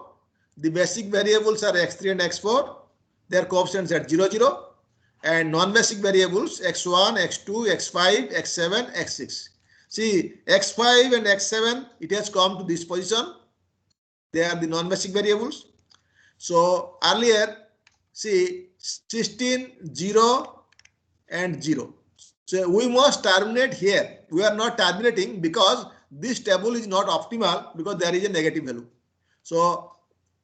the basic variables are x3 and x4. Their coefficients at 0, 0. And non-basic variables x1, x2, x5, x7, x6. See, x5 and x7, it has come to this position. They are the non-basic variables. So earlier, see, 16, 0 and 0. So we must terminate here. We are not terminating because this table is not optimal because there is a negative value. So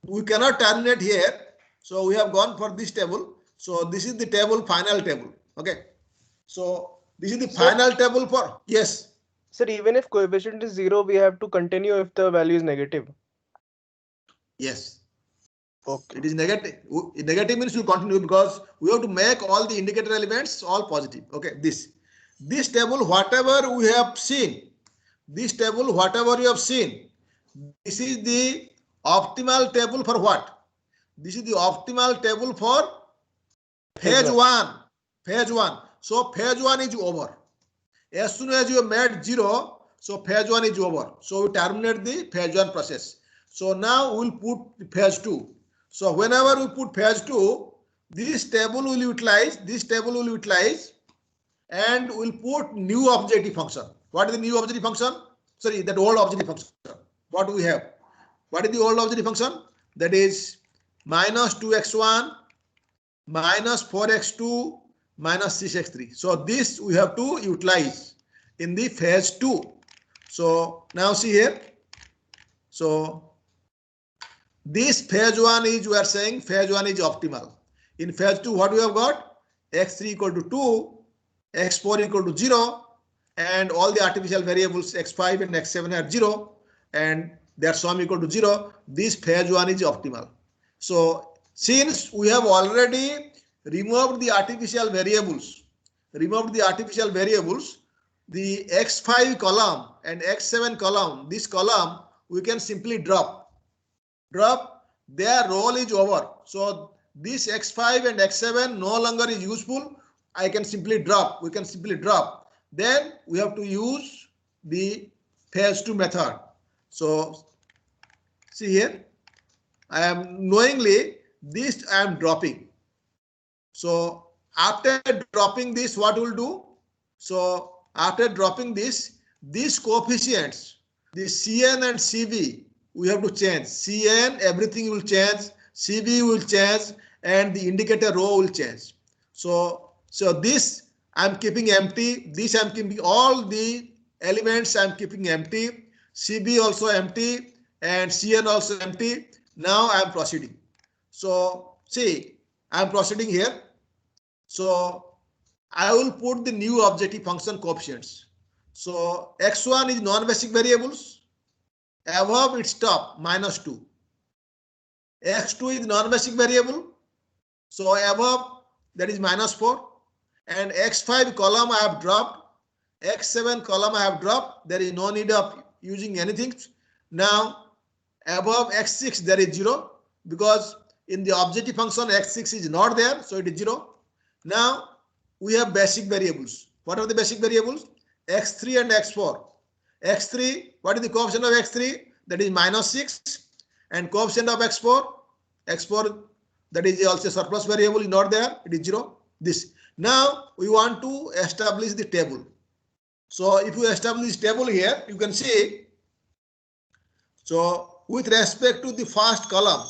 we cannot terminate here. So we have gone for this table. So this is the table, final table. Okay. So this is the final table for, yes. Sir, even if coefficient is 0, we have to continue if the value is negative. Yes. Okay. It is negative. Negative means you continue because we have to make all the indicator elements all positive. Okay. This table, whatever we have seen, this table, whatever you have seen, this is the optimal table for what? This is the optimal table for phase 1. Phase 1. So phase 1 is over. As soon as you made 0, so phase 1 is over. So we terminate the phase 1 process. So now we'll put phase 2. So whenever we put phase 2, this table will utilize, and we'll put new objective function. What is the new objective function? Sorry, that old objective function. What do we have? What is the old objective function? That is minus 2x1 minus 4x2 minus 6x3. So this we have to utilize in the phase 2. So now see here. So this phase 1 is, we are saying phase 1 is optimal. In phase 2, what we have got? x3 equal to 2, x4 equal to 0, and all the artificial variables x5 and x7 are 0, and their sum equal to 0. This phase 1 is optimal. So since we have already removed the artificial variables, the x5 column and x7 column, this column we can simply drop. Their role is over. So this x5 and x7 no longer is useful. I can simply drop. We can simply drop. Then we have to use the phase 2 method. So see here, I am knowingly this I am dropping. So after dropping this, what we'll do? So after dropping this, these coefficients, the Cn and Cv, we have to change. Cn, everything will change. Cv will change, and the indicator row will change. So this I'm keeping empty. This I'm keeping, all the elements I'm keeping empty. Cv also empty, and Cn also empty. Now I'm proceeding. So see, I'm proceeding here. So I will put the new objective function coefficients. So x1 is non-basic variables. Above its top, minus 2. x2 is non-basic variable. So above, that is minus 4. And x5 column I have dropped. x7 column I have dropped. There is no need of using anything. Now above x6 there is 0, because in the objective function x6 is not there, so it is 0. Now we have basic variables. What are the basic variables? x3 and x4. x3, what is the coefficient of x3? That is minus 6. And coefficient of x4, that is also surplus variable, is not there, it is 0. This. Now we want to establish the table. So if you establish table here, you can see. So with respect to the first column,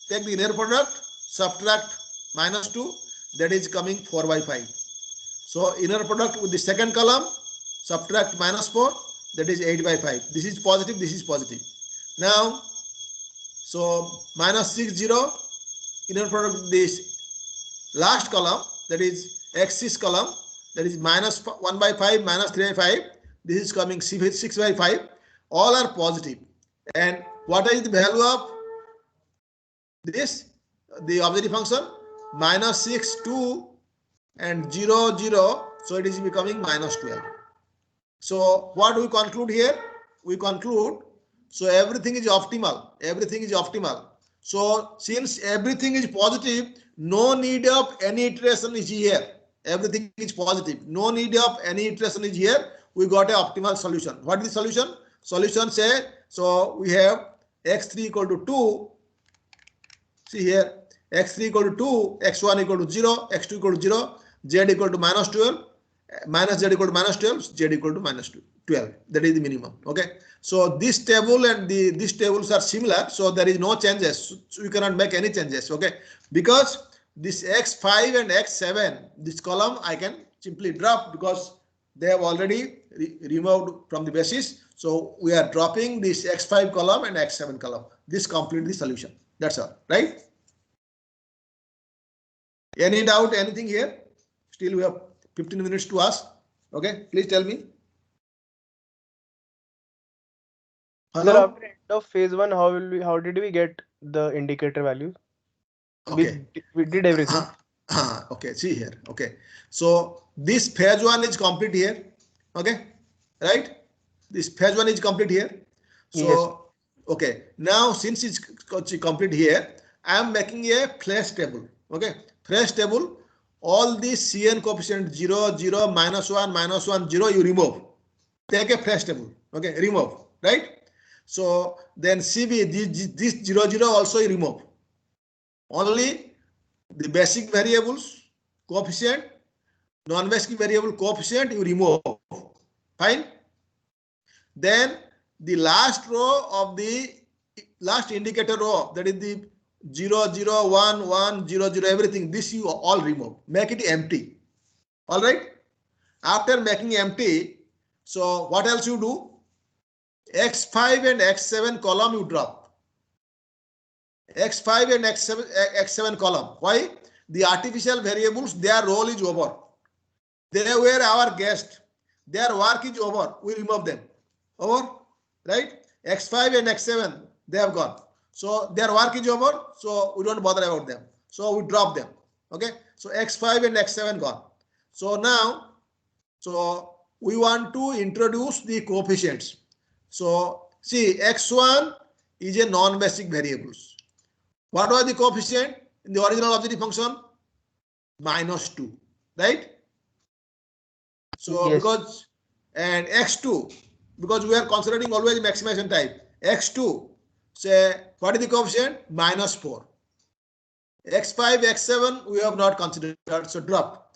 take the inner product, subtract minus 2, that is coming 4 by 5. So inner product with the second column, subtract minus 4, that is 8 by 5. This is positive, this is positive. Now, so minus 6, 0, inner product with this last column, that is x6 column, that is minus 1 by 5, minus 3 by 5. This is coming 6 by 5. All are positive. And what is the value of this? The objective function minus 6, 2 and 0, 0. So it is becoming minus 12. So what we conclude here? We conclude, so everything is optimal. Everything is optimal. So since everything is positive, no need of any iteration is here. Everything is positive. No need of any iteration is here. We got an optimal solution. What is the solution? Solution say, so we have x3 equal to 2. See here, x3 equal to 2, x1 equal to 0, x2 equal to 0, z equal to minus 12, minus z equal to minus 12, z equal to minus 12. That is the minimum. Okay. So this table and these tables are similar. So there is no changes. So you cannot make any changes. Okay. Because this x5 and x7, this column I can simply drop because they have already removed from the basis. So we are dropping this x5 column and x7 column. This complete the solution. That's all, right? Any doubt, anything here? Still we have 15 minutes to ask. Okay, please tell me. Sir, Hello? after end of phase 1, how did we get the indicator value? Okay. We did everything. Okay, see here. Okay. So this phase 1 is complete here. Okay, right? This phase 1 is complete here. So, Yes. okay. Now, since it's complete here, I am making a flash table. Okay, flash table. All these Cn coefficient 0, 0, minus 1, 0, you remove. Take a flash table. Okay, remove. Right? So then CB, this 0, 0 also you remove. Only the basic variables, coefficient, non-basic variable coefficient you remove. Fine. Then the last row of the last indicator row, that is the 0, 0, 1, 1, 0, 0, everything, this you all remove. Make it empty. All right. After making empty, so what else you do? X5 and X7 column you drop. X5 and X7 column. Why? The artificial variables, their role is over. They were our guest. Their work is over. We remove them. Over. Right? X5 and X7, they have gone. So their work is over. So we don't bother about them. So we drop them. Okay. So X5 and X7 gone. So now, so we want to introduce the coefficients. So see, X1 is a non-basic variables. What was the coefficient in the original objective function? Minus 2, right? So Yes. because, and X2, because we are considering always maximization type. X2, say, what is the coefficient? Minus 4. X5, X7, we have not considered, so drop.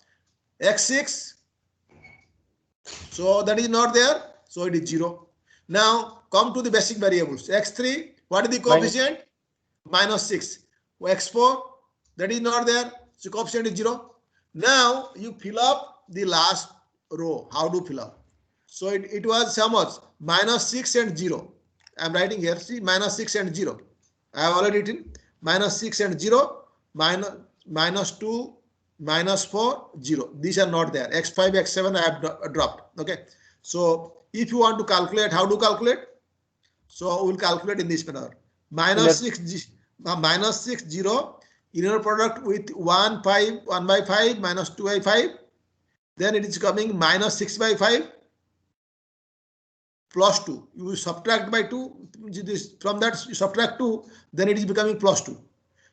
X6, so that is not there, so it is 0. Now come to the basic variables. X3, what is the coefficient? Minus 6. X4, that is not there, so coefficient is 0. Now you fill up the last row. How do you fill up? So it was how much? Minus 6 and 0. I am writing here, see, minus 6 and 0. I have already written minus 6 and 0, minus 2, minus 4, 0. These are not there. X5, X7 I have dropped. Okay. So if you want to calculate, how to calculate? So we will calculate in this manner. Minus 6, minus 6, 0, inner product with 1 by 5, minus 2 by 5. Then it is coming minus 6 by 5 plus 2. You subtract by 2. From that you subtract 2. Then it is becoming plus 2.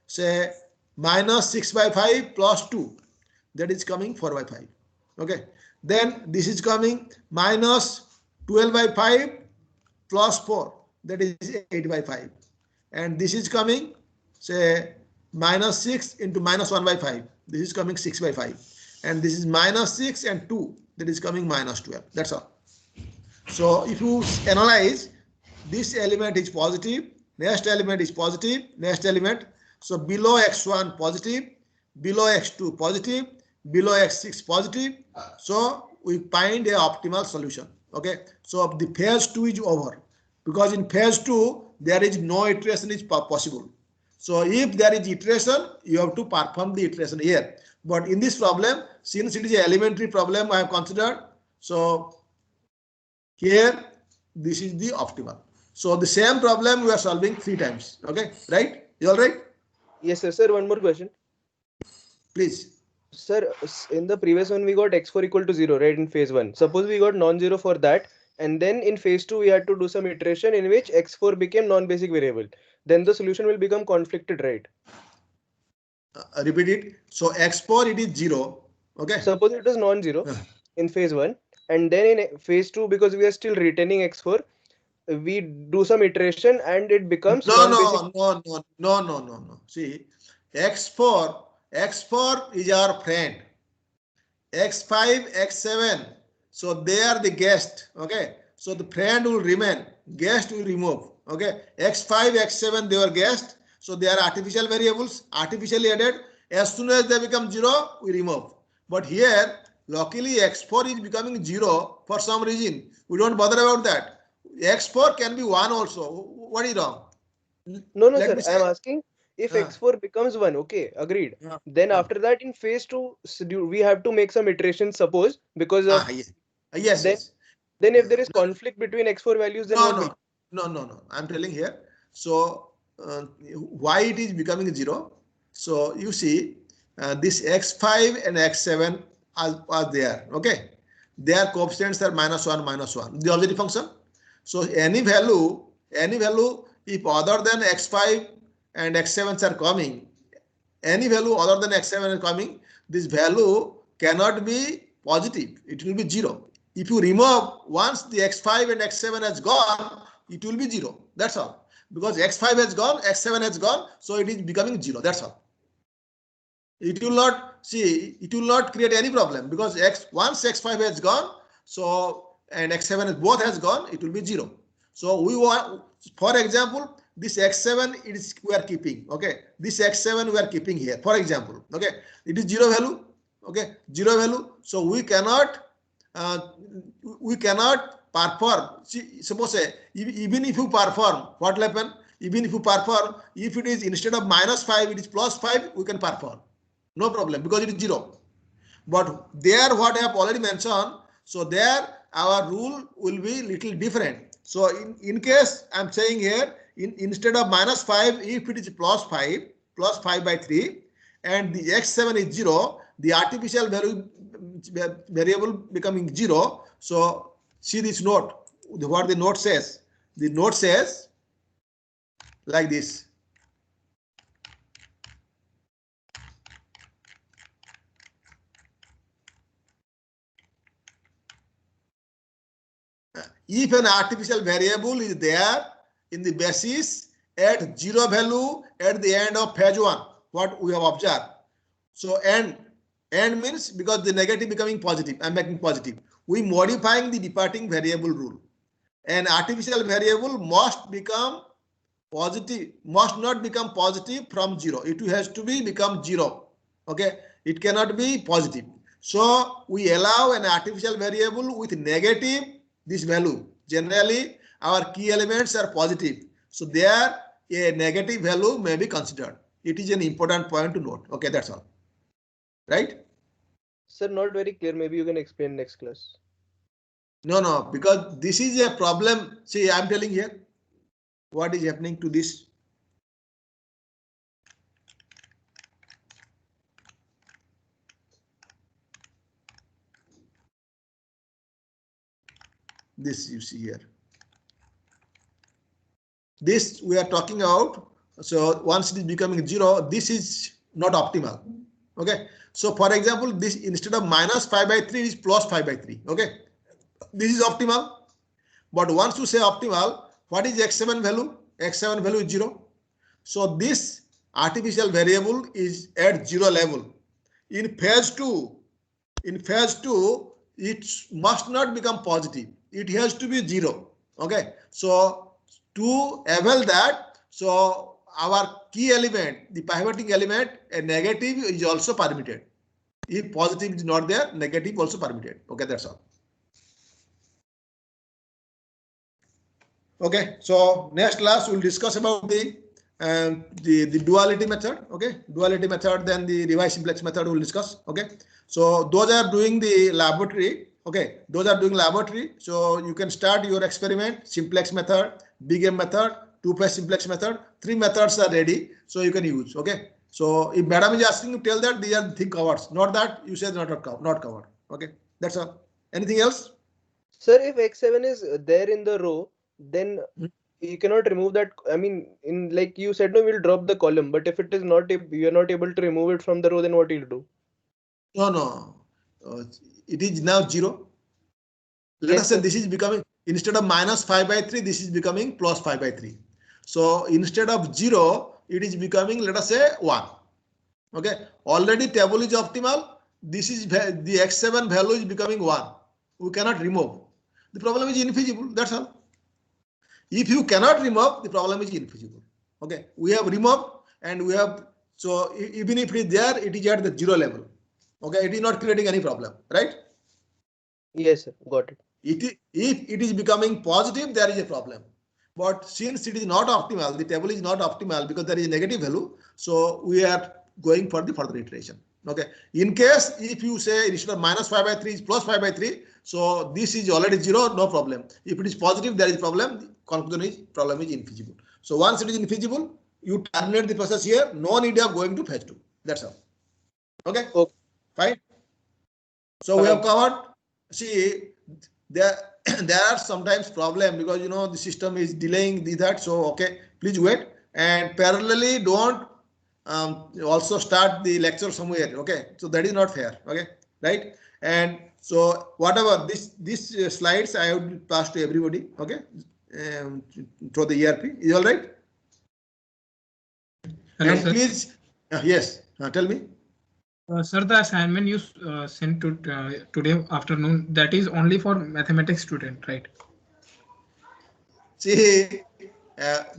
Say minus 6 by 5 plus 2. That is coming 4 by 5. Okay. Then this is coming minus 12 by 5 plus 4. That is 8 by 5. And this is coming, say, minus 6 into minus 1 by 5. This is coming 6 by 5. And this is minus 6 and 2. That is coming minus 12. That's all. So if you analyze, this element is positive, next element is positive, next element. So below X1 positive, below X2 positive, below X6 positive. So we find a optimal solution. Okay. So the phase 2 is over, because in phase 2 there is no iteration is possible. So if there is iteration, you have to perform the iteration here. But in this problem, since it is an elementary problem, I have considered. So here, this is the optimal. So the same problem we are solving 3 times. Okay, right? You all right? Yes, sir. Sir, one more question. Please. Sir, in the previous one, we got x4 equal to 0, right, in phase 1. Suppose we got non-zero for that, and then in phase 2, we had to do some iteration in which x4 became non-basic variable. Then the solution will become conflicted, right? Repeat it. So x4 it is 0. Okay. Suppose it was non-zero in phase 1, and then in phase 2, because we are still retaining x4, we do some iteration and it becomes non-basic. No. See, x4 is our friend. x5, x7. So they are the guest. Okay. So the friend will remain. Guest will remove. Okay. x5, x7 they were guest. So they are artificial variables, artificially added. As soon as they become 0, we remove. But here, luckily x4 is becoming 0 for some reason. We don't bother about that. x4 can be 1 also. What is wrong? No, Let sir. me I am say. asking if x4 becomes 1. Okay, agreed. Yeah. Then after that, in phase 2, we have to make some iterations, suppose, because of Yes. then if there is conflict between x4 values, then what will? No. I'm telling here. So why it is becoming 0? So you see this x5 and x7 are there. Okay. Their coefficients are -1, -1. The auxiliary function. So any value if other than x5 and x7 are coming, any value other than x7 is coming, this value cannot be positive. It will be 0. If you remove, once the x5 and x7 has gone, it will be 0. That's all. Because x5 has gone, x7 has gone, so it is becoming 0. That's all. It will not create any problem, because once x5 has gone, so and x7 both has gone, it will be 0. So we want, for example, this x7 we are keeping. Okay, this x7 we are keeping here. For example, okay, it is 0 value. Okay, 0 value. So we cannot perform. See, suppose say even if you perform, what will happen? Even if you perform, if it is instead of -5, it is +5, we can perform. No problem, because it is 0. But there, what I have already mentioned, so there our rule will be little different. So in case I'm saying here, instead of -5, if it is +5 by 3, and the x7 is 0, the artificial variable becoming 0. So see this note, what the note says. The note says like this. If an artificial variable is there in the basis at 0 value at the end of phase 1, what we have observed. So end means because the negative becoming positive, I'm making positive. We modifying the departing variable rule. An artificial variable must become positive, must not become positive from 0. It has to become 0. Okay, it cannot be positive. So we allow an artificial variable with negative this value. Generally, our key elements are positive. So there a negative value may be considered. It is an important point to note. Okay, that's all. Right? Sir, not very clear. Maybe you can explain next class. No, because this is a problem. See, I'm telling here what is happening to this. This you see here. This we are talking about. So once it is becoming 0, this is not optimal. Okay. So for example, this instead of -5 by 3 is +5 by 3. Okay. This is optimal. But once you say optimal, what is x7 value? X7 value is 0. So this artificial variable is at 0 level. In phase 2, it must not become positive. It has to be 0. Okay. So to avail that, so our key element, the pivoting element, a negative is also permitted. If positive is not there, negative also permitted. Okay, that's all. Okay, so next class we'll discuss about the duality method. Okay, duality method, then the revised simplex method we'll discuss. Okay, so those are doing the laboratory. Okay, those are doing laboratory. So you can start your experiment, simplex method, big M method, two-phase simplex method. 3 methods are ready, so you can use. Okay. So if madam is asking you, tell that these are the thing covers, not that you said not covered. Okay. That's all. Anything else? Sir, if x7 is there in the row, then you cannot remove that. I mean, in like you said, no, we'll drop the column. But if it is not, you are not able to remove it from the row, then what you'll do? No. It is now 0. Let us say this is becoming, instead of -5/3, this is becoming +5/3. So instead of 0, it is becoming, let us say 1. Okay. Already table is optimal. This is the x7 value is becoming 1. We cannot remove. The problem is infeasible. That's all. If you cannot remove, the problem is infeasible. Okay. We have removed and we have, so even if it is there, it is at the 0 level. Okay. It is not creating any problem, right? Yes, sir. Got it. If it is becoming positive, there is a problem. But since it is not optimal, the table is not optimal because there is a negative value. So we are going for the further iteration. Okay. In case if you say instead of -5/3 is +5/3, so this is already 0, no problem. If it is positive, there is problem. The conclusion is problem is infeasible. So once it is infeasible, you terminate the process here. No need of going to phase 2. That's all. Okay. Okay. Fine. So we have covered. See, there are sometimes problem because the system is delaying that. So okay, please wait and parallelly don't also start the lecture somewhere. Okay, so that is not fair. Okay, right? And so whatever this slides I would pass to everybody. Okay, through the ERP. Is all right? Hello, and sir. please, yes, tell me. Sir, the assignment you sent to today afternoon, that is only for mathematics student, right? See,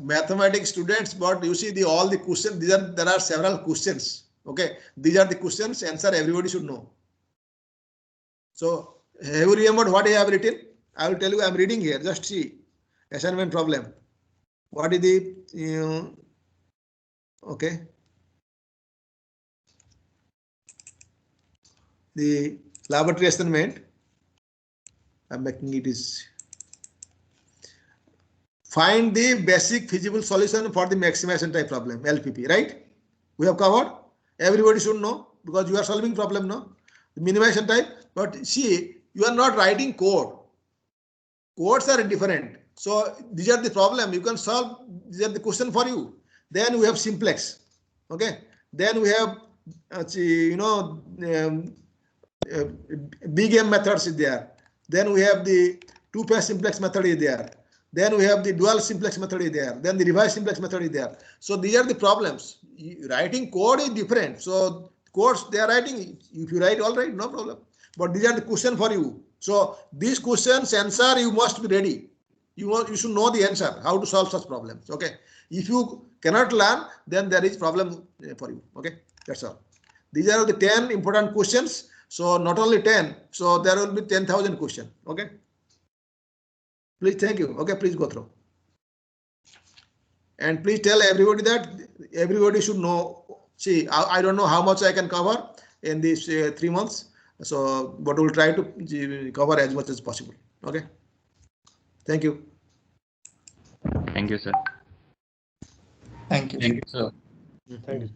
mathematics students, but you see all the questions. There are several questions. Okay, these are the questions. Answer everybody should know. So have you remembered what I have written? I will tell you. I am reading here. Just see assignment problem. What is the okay? The laboratory assignment. I'm making it is. Find the basic feasible solution for the maximization type problem, LPP, right? We have covered. Everybody should know because you are solving problem, no? The minimization type, but see, you are not writing code. Codes are different. So these are the problem. You can solve, these are the question for you. Then we have simplex. Okay. Then we have, big M methods is there. Then we have the two-phase simplex method is there. Then we have the dual simplex method is there. Then the revised simplex method is there. So these are the problems. Writing code is different. So codes they are writing. If you write, all right, no problem. But these are the question for you. So these questions answer you must be ready. You should know the answer. How to solve such problems. Okay. If you cannot learn, then there is problem for you. Okay. That's all. These are the 10 important questions. So not only 10. So there will be 10,000 questions. Okay. Please, thank you. Okay, please go through. And please tell everybody that everybody should know. See, I don't know how much I can cover in these 3 months. So, but we'll try to cover as much as possible. Okay. Thank you. Thank you, sir. Thank you. Thank you, sir. Thank you.